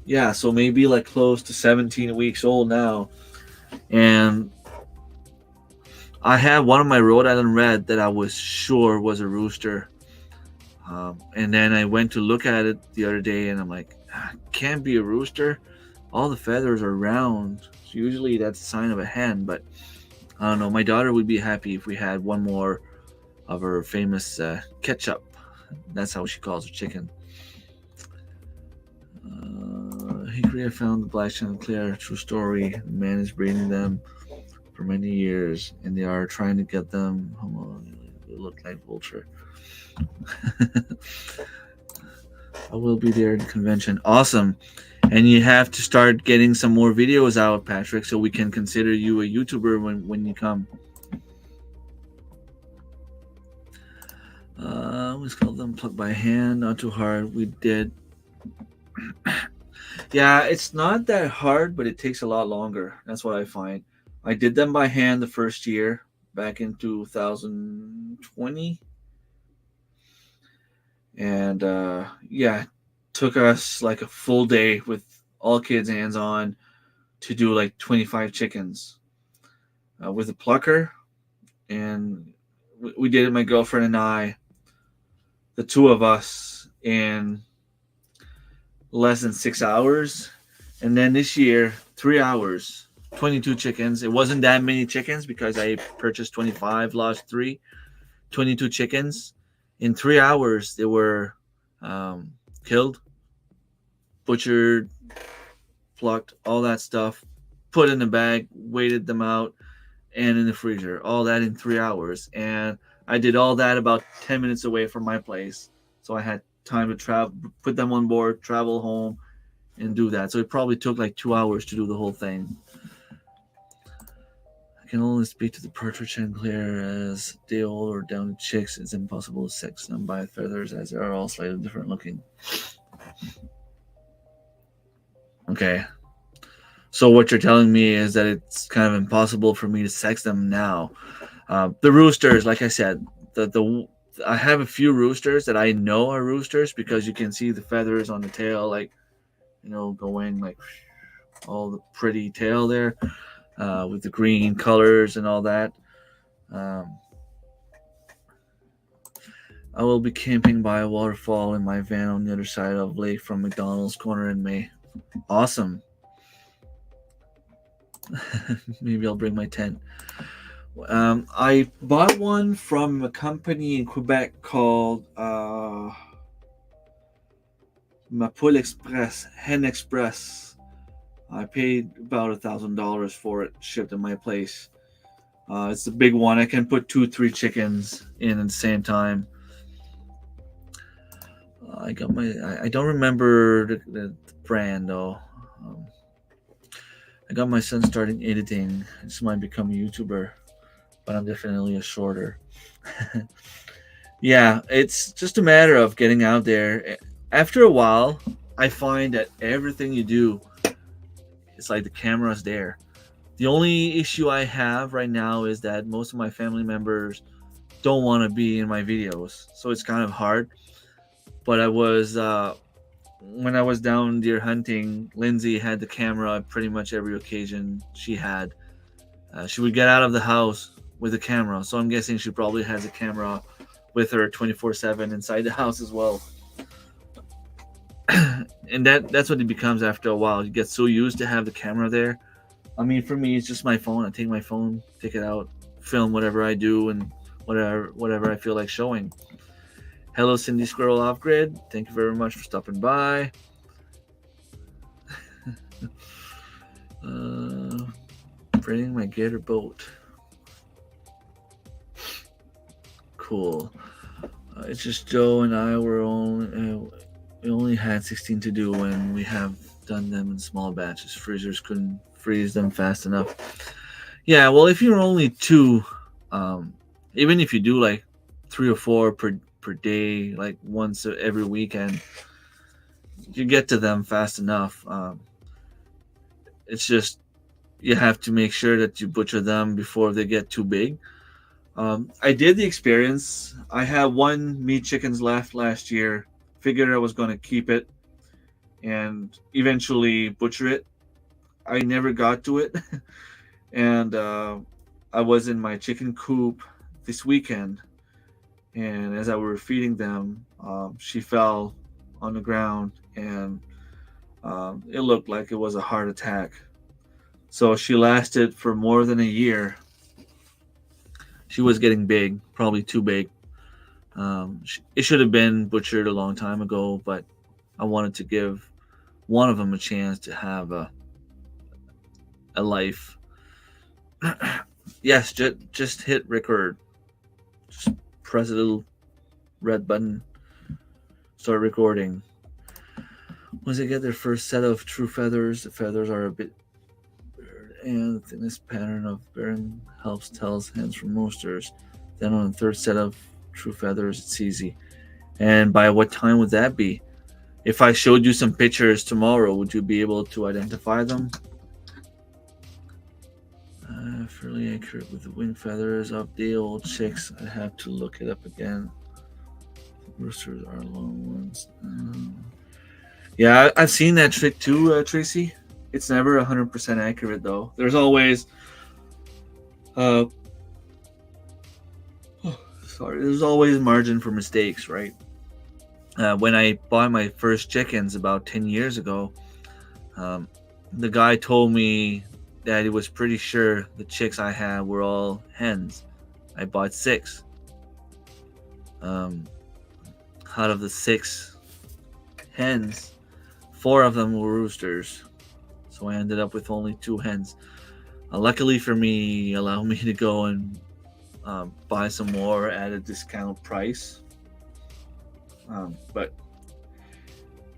Speaker 1: Yeah, so maybe like close to 17 weeks old now. And I had one of my Rhode Island Red that I was sure was a rooster. And then I went to look at it the other day, and I'm like, can't be a rooster. All the feathers are round. So usually that's a sign of a hen, but I don't know. My daughter would be happy if we had one more of her famous ketchup. That's how she calls her chicken. Hickory found the black Chanticleer. True story. The man is breeding them for many years, and they are trying to get them. They look like vulture. I will be there at the convention. Awesome. And you have to start getting some more videos out, Patrick, so we can consider you a YouTuber when you come. Let's call them plucked by hand, not too hard. We did. Yeah, it's not that hard, but it takes a lot longer. That's what I find. I did them by hand the first year, back in 2020. And yeah, took us like a full day with all kids hands on to do like 25 chickens with a plucker. And we did it, my girlfriend and I, the two of us, in less than 6 hours. And then this year, 3 hours, 22 chickens. It wasn't that many chickens because I purchased 25, lost 3. 22 chickens. In 3 hours, they were killed, butchered, plucked, all that stuff, put in a bag, weighted them out, and in the freezer. All that in 3 hours. And I did all that about 10 minutes away from my place. So I had time to travel, put them on board, travel home, and do that. So it probably took like 2 hours to do the whole thing. I can only speak to the partridge and clear. As day old or down to chicks, it's impossible to sex them by feathers, as they are all slightly different looking. Okay. So what you're telling me is that it's kind of impossible for me to sex them now. The roosters, like I said, I have a few roosters that I know are roosters because you can see the feathers on the tail, like, going like all the pretty tail there with the green colors and all that. I will be camping by a waterfall in my van on the other side of Lake from McDonald's corner in May. Awesome. Maybe I'll bring my tent. I bought one from a company in Quebec called Mapoule Express, Hen Express. I paid about $1,000 for it, shipped to my place. It's a big one. I can put 2-3 chickens in at the same time. I got my. I don't remember the brand though. Um, I got my son starting editing. I just might become a YouTuber, but I'm definitely a shorter. Yeah, it's just a matter of getting out there. After a while, I find that everything you do, it's like the camera's there. The only issue I have right now is that most of my family members don't want to be in my videos, so it's kind of hard. But I was when I was down deer hunting, Lindsay had the camera at pretty much every occasion she had. She would get out of the house with a camera, so I'm guessing she probably has a camera with her 24/7 inside the house as well. And that's what it becomes after a while. You get so used to have the camera there. I mean, for me, it's just my phone. I take my phone, take it out, film whatever I do, and whatever I feel like showing. Hello, Cindy Squirrel Off Grid. Thank you very much for stopping by. Bring my gator boat. Cool. It's just Joe and I were we only had 16 to do, and we have done them in small batches. Freezers couldn't freeze them fast enough. Yeah, well, if you're only two, even if you do like 3 or 4 per day, like once every weekend, you get to them fast enough. It's just you have to make sure that you butcher them before they get too big. I did the experience. I had 1 meat chickens left last year. Figured I was going to keep it and eventually butcher it. I never got to it. And I was in my chicken coop this weekend. And as I were feeding them, she fell on the ground, and it looked like it was a heart attack. So she lasted for more than a year. She was getting big, probably too big. It should have been butchered a long time ago, but I wanted to give one of them a chance to have a life. Yes, just hit record. Just press a little red button. Start recording. Once they get their first set of true feathers, the feathers are a bit, and the thickness pattern of bearing helps tells hens from roosters. Then on the third set of true feathers, it's easy. And by what time would that be? If I showed you some pictures tomorrow, would you be able to identify them? Fairly accurate with the wing feathers of the old chicks. I have to look it up again. Roosters are long ones. Yeah, I've seen that trick too, Tracy. It's never 100% accurate though. There's always there's always margin for mistakes, right? When I bought my first chickens about 10 years ago, the guy told me that he was pretty sure the chicks I had were all hens. I bought 6. Out of the 6 hens, 4 of them were roosters. So I ended up with only 2 hens. Luckily for me, he allowed me to go and buy some more at a discount price. But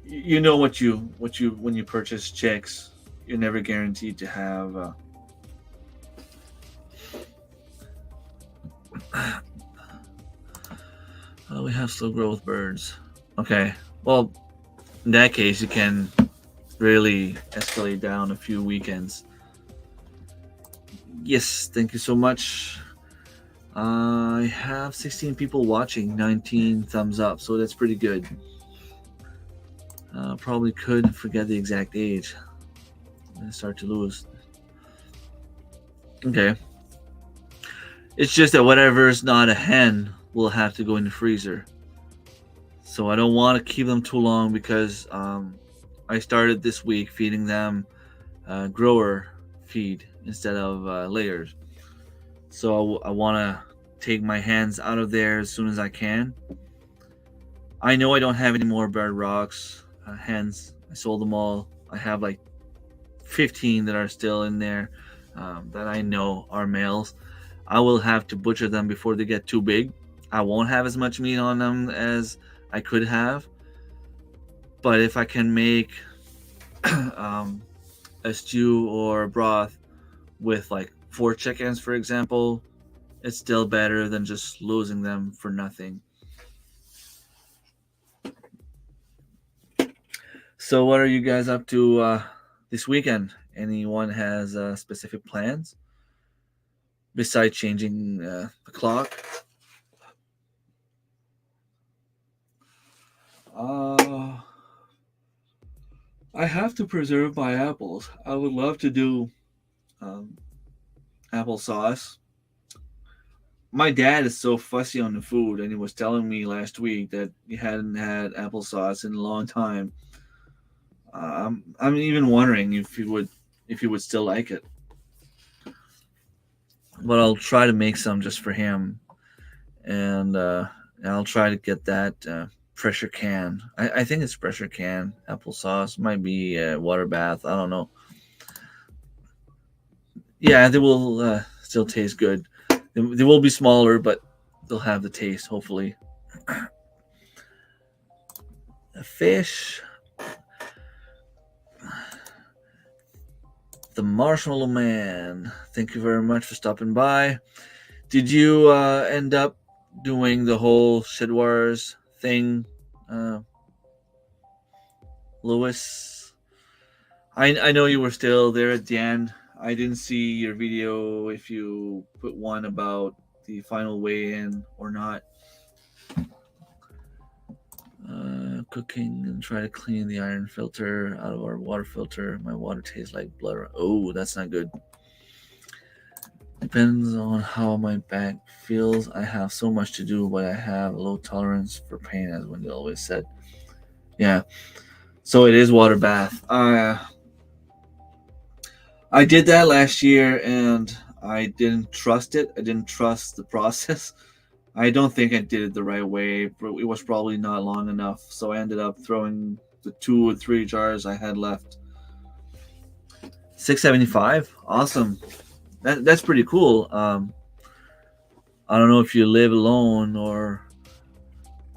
Speaker 1: you know what you when you purchase chicks, you're never guaranteed to have we have slow growth birds. Okay, well, in that case, you can really escalate down a few weekends. Yes, thank you so much. I have 16 people watching, 19 thumbs up, so that's pretty good. Probably could forget the exact age. I start to lose. Okay. It's just that whatever's not a hen will have to go in the freezer. So I don't want to keep them too long because I started this week feeding them grower feed instead of layers. So I want to take my hens out of there as soon as I can. I know I don't have any more Bird Rocks hens. I sold them all. I have like 15 that are still in there that I know are males. I will have to butcher them before they get too big. I won't have as much meat on them as I could have, But if I can make a stew or a broth with like 4 chickens, for example, it's still better than just losing them for nothing. So, what are you guys up to this weekend? Anyone has specific plans besides changing the clock? I have to preserve my apples. I would love to do um, applesauce. My dad is so fussy on the food, and he was telling me last week that he hadn't had applesauce in a long time. I'm even wondering if he would still like it. But I'll try to make some just for him, and I'll try to get that pressure can. I think it's pressure can applesauce. Might be water bath. I don't know. Yeah, they will still taste good. They will be smaller, but they'll have the taste. Hopefully, a fish. The Marshmallow Man. Thank you very much for stopping by. Did you end up doing the whole Shed Wars thing, Lewis? I know you were still there at the end. I didn't see your video if you put one about the final weigh-in or not. Cooking and try to clean the iron filter out of our water filter. My water tastes like blood. Oh, that's not good. Depends on how my back feels. I have so much to do, but I have a low tolerance for pain, as Wendy always said. Yeah. So it is water bath. I did that last year, and I didn't trust it. I didn't trust the process. I don't think I did it the right way. It was probably not long enough, so I ended up throwing the 2 or 3 jars I had left. $6.75, awesome. That's pretty cool. I don't know if you live alone or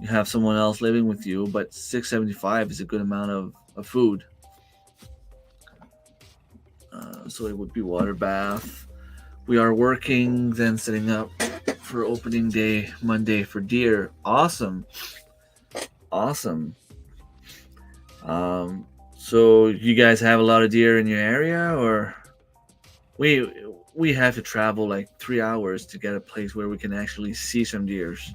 Speaker 1: you have someone else living with you, but $6.75 is a good amount of food. So it would be water bath. We are working, then setting up for opening day Monday for deer. Awesome. So you guys have a lot of deer in your area, or we have to travel like 3 hours to get a place where we can actually see some deers.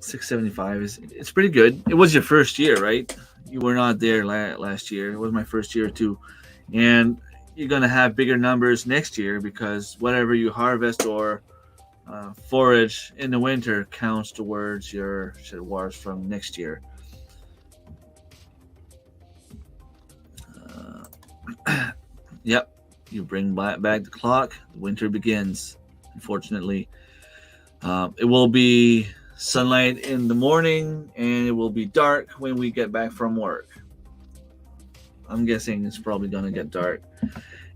Speaker 1: $6.75 it's pretty good. It was your first year, right? You were not there last year. It was my first year too, and you're gonna have bigger numbers next year because whatever you harvest or forage in the winter counts towards your Shed Wars from next year. Yep, you bring back the clock. The winter begins. Unfortunately, it will be sunlight in the morning and it will be dark when we get back from work. I'm guessing it's probably gonna get dark.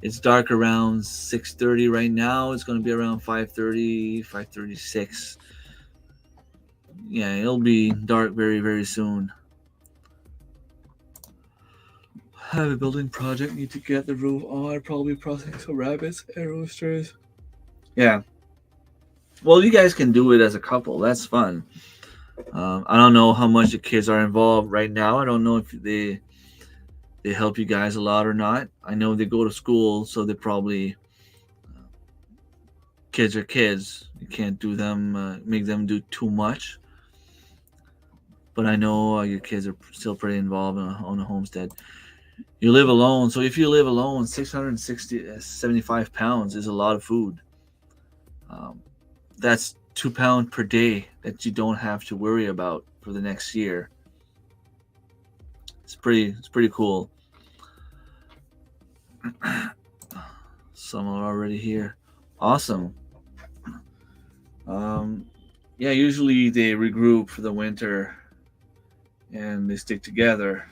Speaker 1: It's dark around 6:30 right now. It's gonna be around 5:30, 5:36. Yeah, it'll be dark very, very soon. Have a building project. Need to get the roof on. Probably processing some rabbits and roosters. Yeah. Well, you guys can do it as a couple. That's fun. I don't know how much the kids are involved right now. I don't know if they help you guys a lot or not. I know they go to school, so they probably kids are kids. You can't do them make them do too much. But I know your kids are still pretty involved on the homestead. You live alone, so if you live alone, 675 pounds is a lot of food. That's 2 pounds per day that you don't have to worry about for the next year. It's pretty cool. Some are already here. Awesome. Yeah, usually they regroup for the winter and they stick together.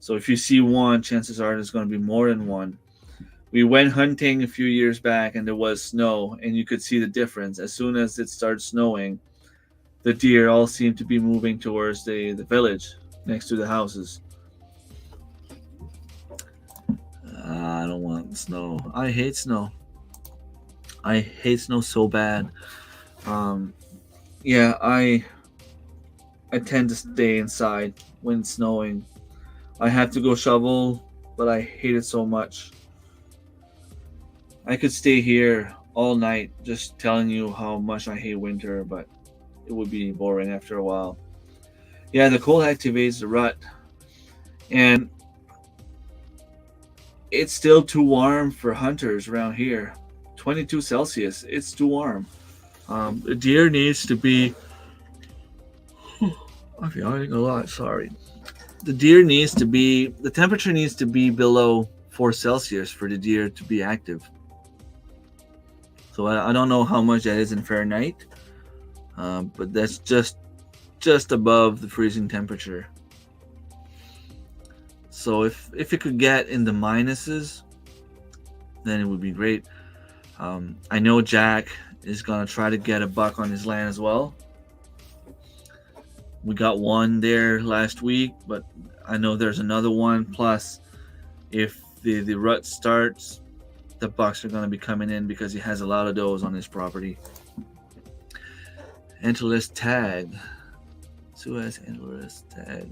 Speaker 1: So if you see one, chances are there's going to be more than one. We went hunting a few years back and there was snow and you could see the difference. As soon as it started snowing, the deer all seemed to be moving towards the village. next to the houses. I don't want snow. I hate snow. I hate snow so bad. Yeah, I tend to stay inside when it's snowing. I have to go shovel, but I hate it so much. I could stay here all night just telling you how much I hate winter, but it would be boring after a while. Yeah, the cold activates the rut, and it's still too warm for hunters around here. 22 Celsius, it's too warm. The deer needs to be. I'm yawning a lot, sorry. The temperature needs to be below 4 Celsius for the deer to be active. So I don't know how much that is in Fahrenheit, but that's just above the freezing temperature. So if it could get in the minuses, then it would be great. I know Jack is gonna try to get a buck on his land as well. We got one there last week, but I know there's another one. Plus, if the rut starts, the bucks are going to be coming in because he has a lot of does on his property. Antlerless tag. Sue has antlerless tag.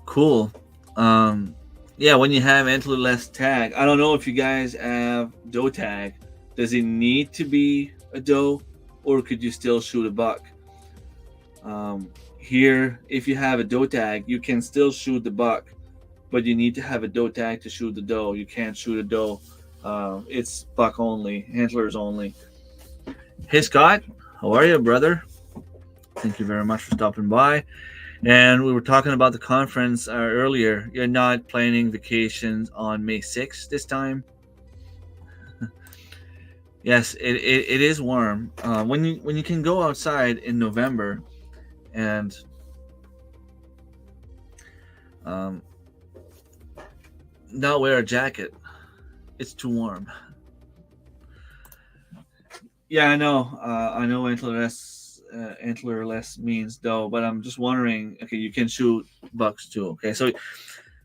Speaker 1: Cool. Yeah, when you have antlerless tag, I don't know if you guys have doe tag. Does it need to be a doe, or could you still shoot a buck? Here, if you have a doe tag, you can still shoot the buck, but you need to have a doe tag to shoot the doe. You can't shoot a doe. It's buck only, antlers only. Hey Scott, how are you, brother? Thank you very much for stopping by. And we were talking about the conference earlier. You're not planning vacations on May 6th this time? Yes, it is warm. When you can go outside in November and not wear a jacket, it's too warm. Yeah, I know. I know antlerless means doe, but I'm just wondering. Okay, you can shoot bucks too. Okay, so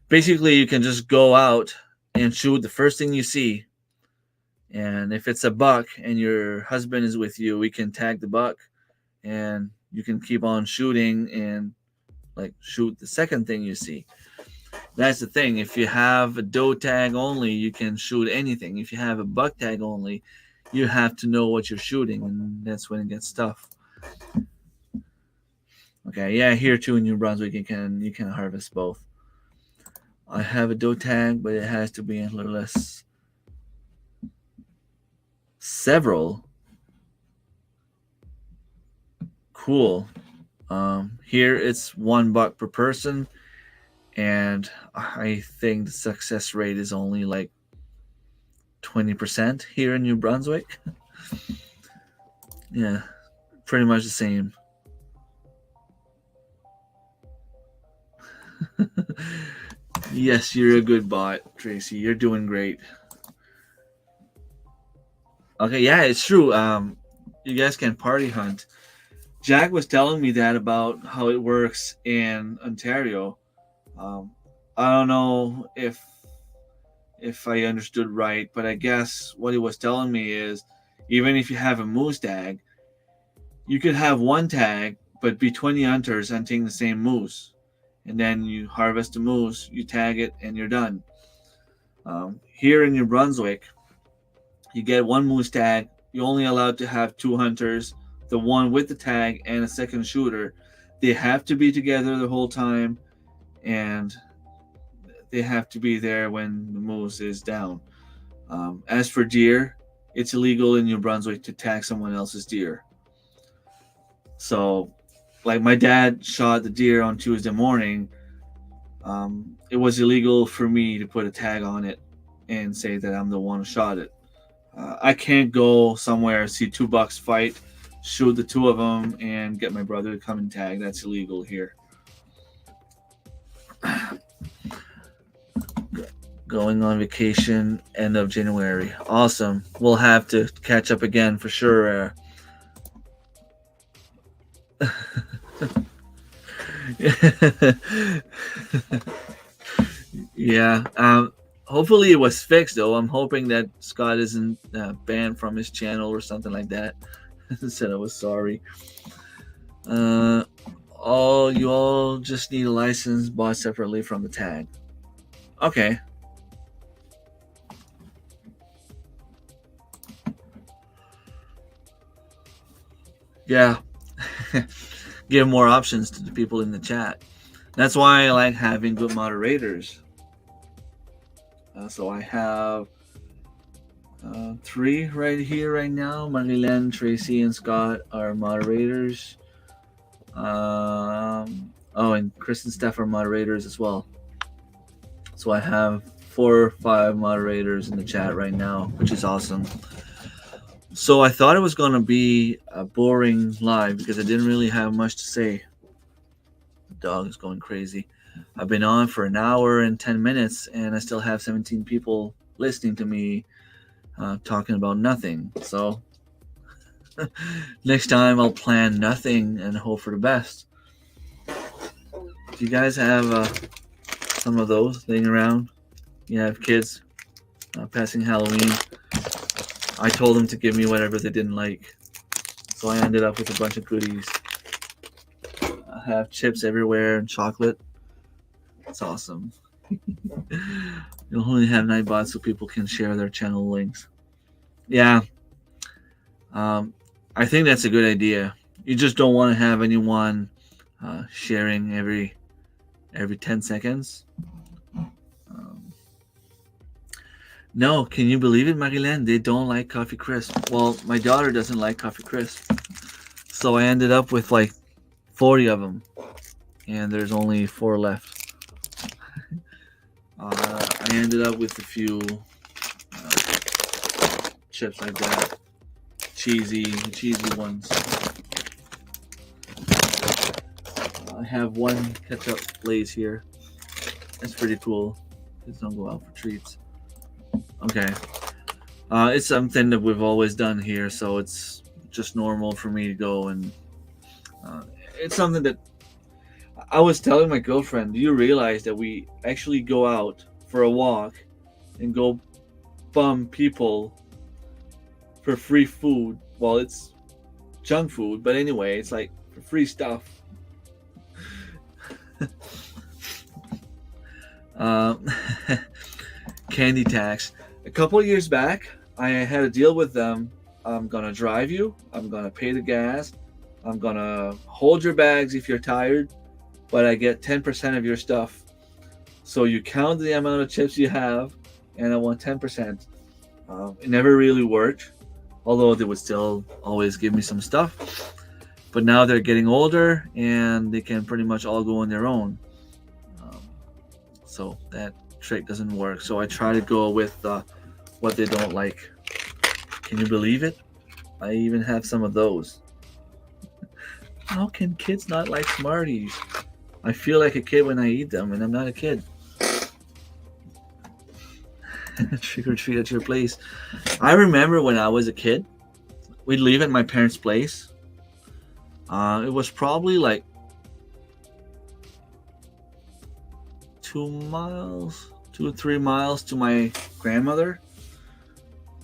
Speaker 1: basically you can just go out and shoot the first thing you see, and if it's a buck and your husband is with you, we can tag the buck, and you can keep on shooting and like shoot the second thing you see. That's the thing. If you have a doe tag only, you can shoot anything. If you have a buck tag only, you have to know what you're shooting, and that's when it gets tough. Okay, yeah, here too in New Brunswick, you can harvest both. I have a doe tag, but it has to be antlerless. Several. Cool. Here it's $1 per person, and I think the success rate is only like 20% here in New Brunswick. Yeah, pretty much the same. Yes, you're a good bot, Tracy. You're doing great. Okay, yeah, it's true. You guys can party hunt. Jack was telling me that about how it works in Ontario. I don't know if I understood right, but I guess what he was telling me is even if you have a moose tag, you could have one tag, but be 20 hunters hunting the same moose. And then you harvest the moose, you tag it, and you're done. Here in New Brunswick, you get one moose tag. You're only allowed to have 2 hunters, the one with the tag and a second shooter. They have to be together the whole time, and they have to be there when the moose is down. As for deer, it's illegal in New Brunswick to tag someone else's deer. So, like my dad shot the deer on Tuesday morning. It was illegal for me to put a tag on it and say that I'm the one who shot it. I can't go somewhere, see 2 bucks fight, shoot the 2 of them, and get my brother to come and tag. That's illegal here. Going on vacation end of January. Awesome. We'll have to catch up again for sure. Yeah. Hopefully it was fixed though. I'm hoping that Scott isn't banned from his channel or something like that. Said I was sorry. You all just need a license bought separately from the tag. Okay. Yeah. Give more options to the people in the chat. That's why I like having good moderators. So I have 3 right here, right now. Marilyn, Tracy, and Scott are moderators. And Chris and Steph are moderators as well. So I have 4 or 5 moderators in the chat right now, which is awesome. So I thought it was going to be a boring live because I didn't really have much to say. The dog is going crazy. I've been on for an hour and 10 minutes, and I still have 17 people listening to me talking about nothing. So next time I'll plan nothing and hope for the best. Do you guys have some of those laying around? You have kids passing Halloween. I told them to give me whatever they didn't like, so I ended up with a bunch of goodies. I have chips everywhere and chocolate. It's awesome. You'll only have Nightbot so people can share their channel links. Yeah. I think that's a good idea. You just don't want to have anyone sharing every 10 seconds. No, can you believe it, Marilyn? They don't like Coffee Crisp. Well, my daughter doesn't like Coffee Crisp. So I ended up with like 40 of them. And there's only 4 left. I ended up with a few chips like that. Cheesy ones. I have one ketchup Lay's here. That's pretty cool. Kids don't go out for treats. Okay. It's something that we've always done here, so it's just normal for me to go, and it's something that I was telling my girlfriend, do you realize that we actually go out for a walk and go bum people for free food? Well, it's junk food, but anyway, it's like for free stuff. Candy tax. A couple of years back, I had a deal with them. I'm gonna drive you. I'm gonna pay the gas. I'm gonna hold your bags if you're tired, but I get 10% of your stuff. So you count the amount of chips you have, and I want 10%. It never really worked, although they would still always give me some stuff. But now they're getting older, and they can pretty much all go on their own. So that trick doesn't work. So I try to go with what they don't like. Can you believe it? I even have some of those. How can kids not like Smarties? I feel like a kid when I eat them, and I'm not a kid. Trick or treat at your place. I remember when I was a kid, we'd leave at my parents' place. It was probably like 2 or 3 miles to my grandmother.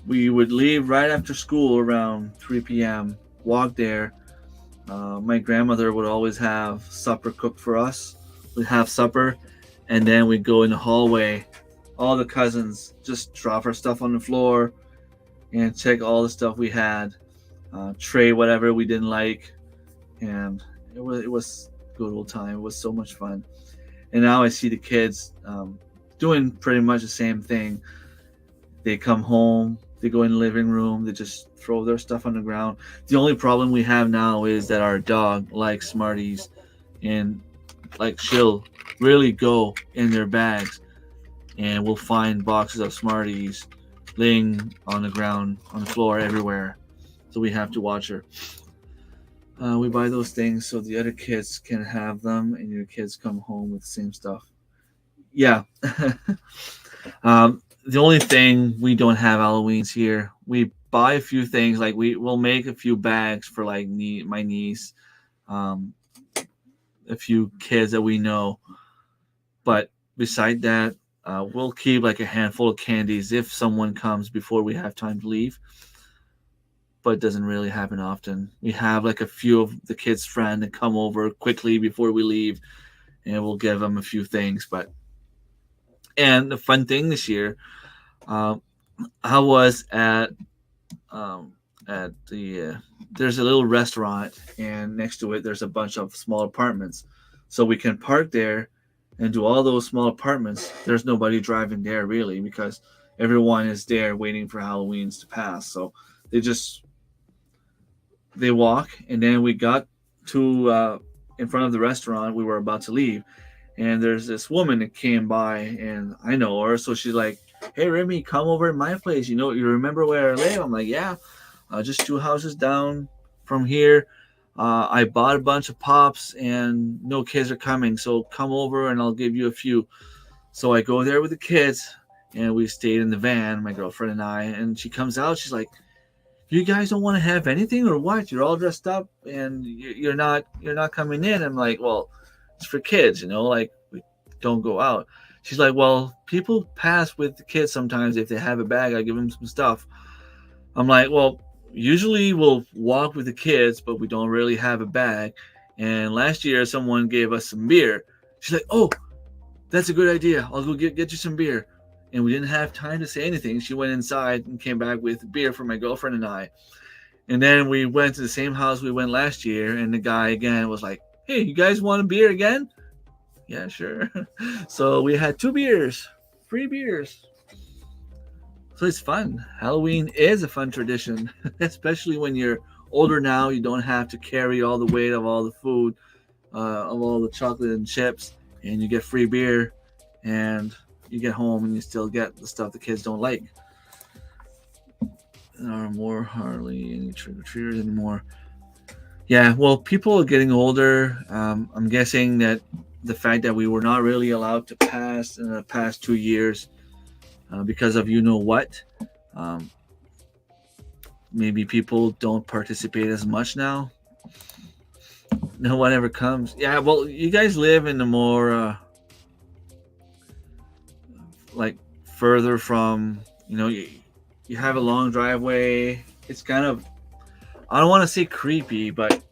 Speaker 1: We would leave right after school around 3 p.m., walk there. My grandmother would always have supper cooked for us. We'd have supper, and then we'd go in the hallway. All the cousins just drop our stuff on the floor and check all the stuff we had, trade whatever we didn't like, and it was a good old time. It was so much fun. And now I see the kids doing pretty much the same thing. They come home, they go in the living room, they just throw their stuff on the ground. The only problem we have now is that our dog likes Smarties, and like she'll really go in their bags, and we'll find boxes of Smarties laying on the ground, on the floor, everywhere. So we have to watch her. We buy those things so the other kids can have them, and your kids come home with the same stuff. Yeah. The only thing we don't have Halloween's here. We buy a few things, like we will make a few bags for like my niece, um, a few kids that we know. But beside that, we'll keep like a handful of candies if someone comes before we have time to leave. But it doesn't really happen often. We have like a few of the kids' friends that come over quickly before we leave, and we'll give them a few things. But and the fun thing this year, um, I was um, at the there's a little restaurant, and next to it there's a bunch of small apartments, so we can park there and do all those small apartments. There's nobody driving there really because everyone is there waiting for Halloween's to pass. So they just they walk, and then we got to in front of the restaurant. We were about to leave, and there's this woman that came by, and I know her, so she's like, "Hey Remy, come over to my place. You remember where I live?" I'm like, "Yeah, just two houses down from here. I bought a bunch of pops, and no kids are coming, so come over and I'll give you a few." So I go there with the kids, and we stayed in the van, my girlfriend and I. And she comes out, she's like, "You guys don't want to have anything or what? You're all dressed up, and you're not coming in." I'm like, "Well, it's for kids, like we don't go out." She's like, "Well, people pass with the kids sometimes. If they have a bag, I give them some stuff." I'm like, "Well, usually we'll walk with the kids, but we don't really have a bag. And last year, someone gave us some beer." She's like, "Oh, that's a good idea. I'll go get you some beer." And we didn't have time to say anything. She went inside and came back with beer for my girlfriend and I. And then we went to the same house we went last year, and the guy again was like, "Hey, you guys want a beer again?" "Yeah, sure." So we had two beers, free beers. So it's fun. Halloween is a fun tradition, especially when you're older now. You don't have to carry all the weight of all the food, of all the chocolate and chips, and you get free beer, and you get home and you still get the stuff the kids don't like. There are more hardly any trick or treaters anymore. Yeah, well, people are getting older. I'm guessing that the fact that we were not really allowed to pass in the past 2 years because of what, um, maybe people don't participate as much now. No one ever comes. Yeah, well, you guys live in the more like further from, you have a long driveway. It's kind of, I don't want to say creepy, but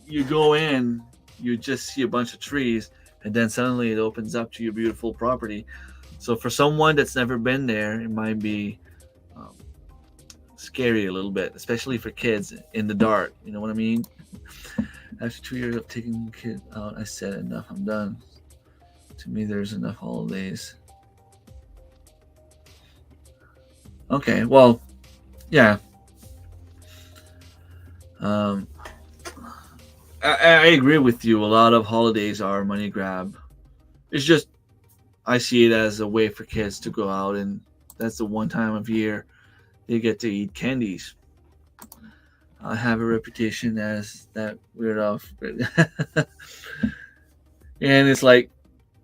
Speaker 1: you go in, you just see a bunch of trees, and then suddenly it opens up to your beautiful property. So for someone that's never been there, it might be um, scary a little bit, especially for kids in the dark. You know what I mean? After 2 years of taking the kid out, I said enough. I'm done. To me, there's enough holidays. Okay, well, yeah. Um, I agree with you. A lot of holidays are money grab. It's just I see it as a way for kids to go out, and that's the one time of year they get to eat candies. I have a reputation as that weird off, and it's like,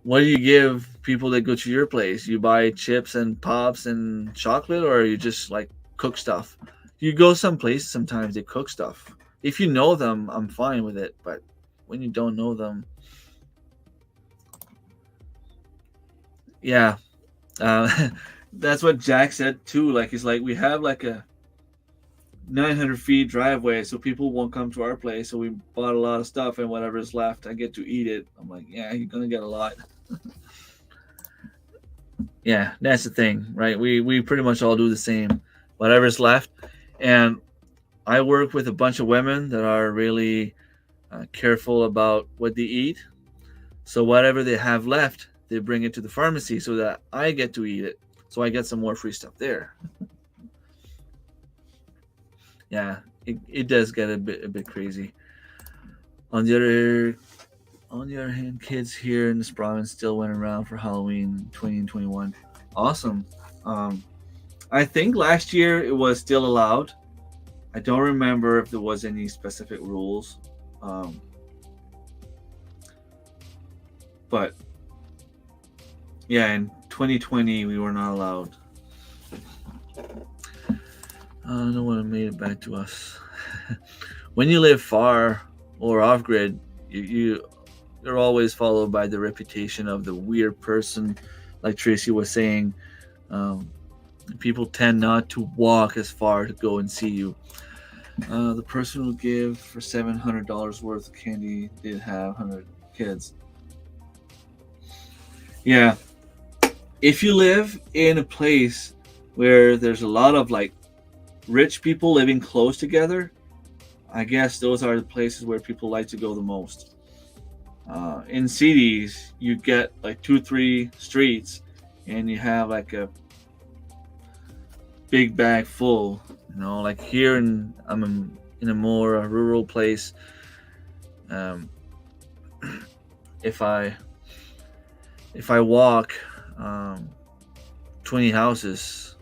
Speaker 1: what do you give people that go to your place? You buy chips and pops and chocolate, or you just like cook stuff? You go some places, sometimes they cook stuff. If you know them, I'm fine with it, but when you don't know them, yeah, uh, that's what Jack said too. Like, he's like, we have like a 900 feet driveway, so people won't come to our place. So we bought a lot of stuff, and whatever's left, I get to eat it. I'm like, yeah, you're gonna get a lot. Yeah, that's the thing, right? We pretty much all do the same. Whatever's left, and I work with a bunch of women that are really careful about what they eat. So whatever they have left, they bring it to the pharmacy so that I get to eat it. So I get some more free stuff there. Yeah, it does get a bit crazy. On the other hand, kids here in this province still went around for Halloween 2021. Awesome. Um, I think last year it was still allowed. I don't remember if there was any specific rules, um, but Yeah, in 2020 we were not allowed. No one made it back to us. When you live far or off grid, you're always followed by the reputation of the weird person, like Tracy was saying. Um, People tend not to walk as far to go and see you. The person who give for $700 worth of candy did have 100 kids. Yeah, if you live in a place where there's a lot of like rich people living close together, I guess those are the places where people like to go the most. In cities, you get like 2, 3 streets, and you have like a big bag full. Like here I'm in a more rural place. Um, if I walk 20 houses,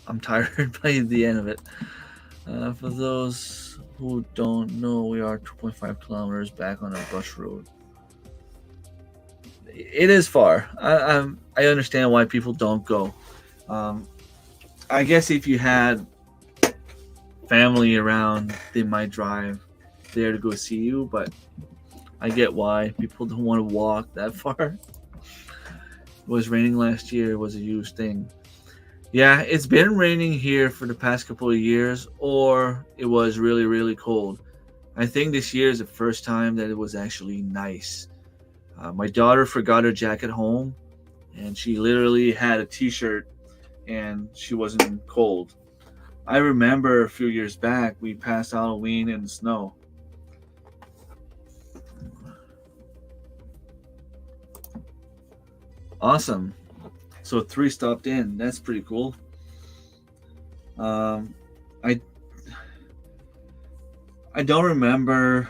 Speaker 1: I'm tired by the end of it. For those who don't know, we are 2.5 kilometers back on a bush road. It is far. I understand why people don't go. I guess if you had family around, they might drive there to go see you, but I get why people don't want to walk that far. It was raining last year. It was a huge thing. Yeah, it's been raining here for the past couple of years, or it was really, really cold. I think this year is the first time that it was actually nice. My daughter forgot her jacket home, and she literally had a t-shirt, and she wasn't cold. I remember a few years back, we passed Halloween in the snow. Awesome. So 3 stopped in. That's pretty cool. I don't remember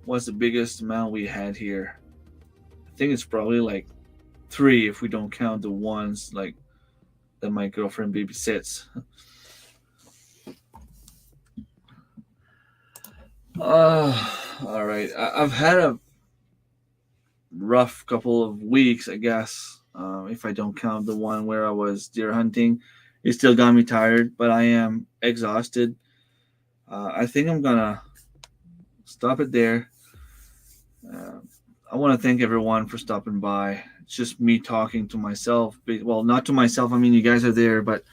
Speaker 1: what's the biggest amount we had here. I think it's probably like 3 if we don't count the ones like that my girlfriend babysits. All right. I've had a rough couple of weeks, I guess. If I don't count the one where I was deer hunting, it still got me tired, but I am exhausted. I think I'm gonna stop it there. Uh, I want to thank everyone for stopping by. It's just me talking to myself. Well, not to myself. I mean, you guys are there, but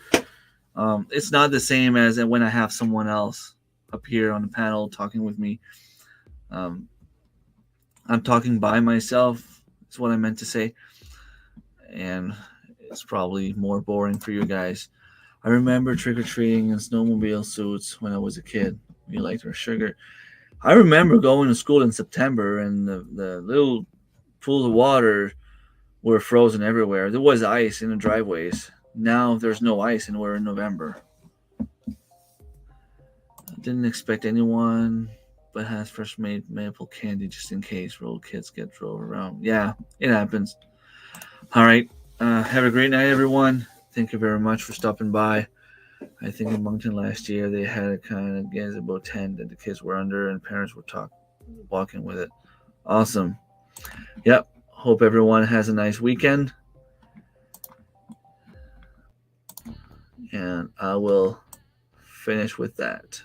Speaker 1: it's not the same as when I have someone else up here on the panel talking with me. Um, I'm talking by myself. Is what I meant to say, and it's probably more boring for you guys. I remember trick or treating in snowmobile suits when I was a kid. We liked our sugar. I remember going to school in September, and the little pools of water were frozen everywhere. There was ice in the driveways. Now there's no ice, and we're in November. I didn't expect anyone, but has fresh made maple candy just in case little kids get drove around. Yeah, it happens. All right. Have a great night, everyone. Thank you very much for stopping by. I think in Moncton last year they had a kind of gazebo tent that the kids were under and parents were walking with it. Awesome. Yep. Hope everyone has a nice weekend. And I will finish with that.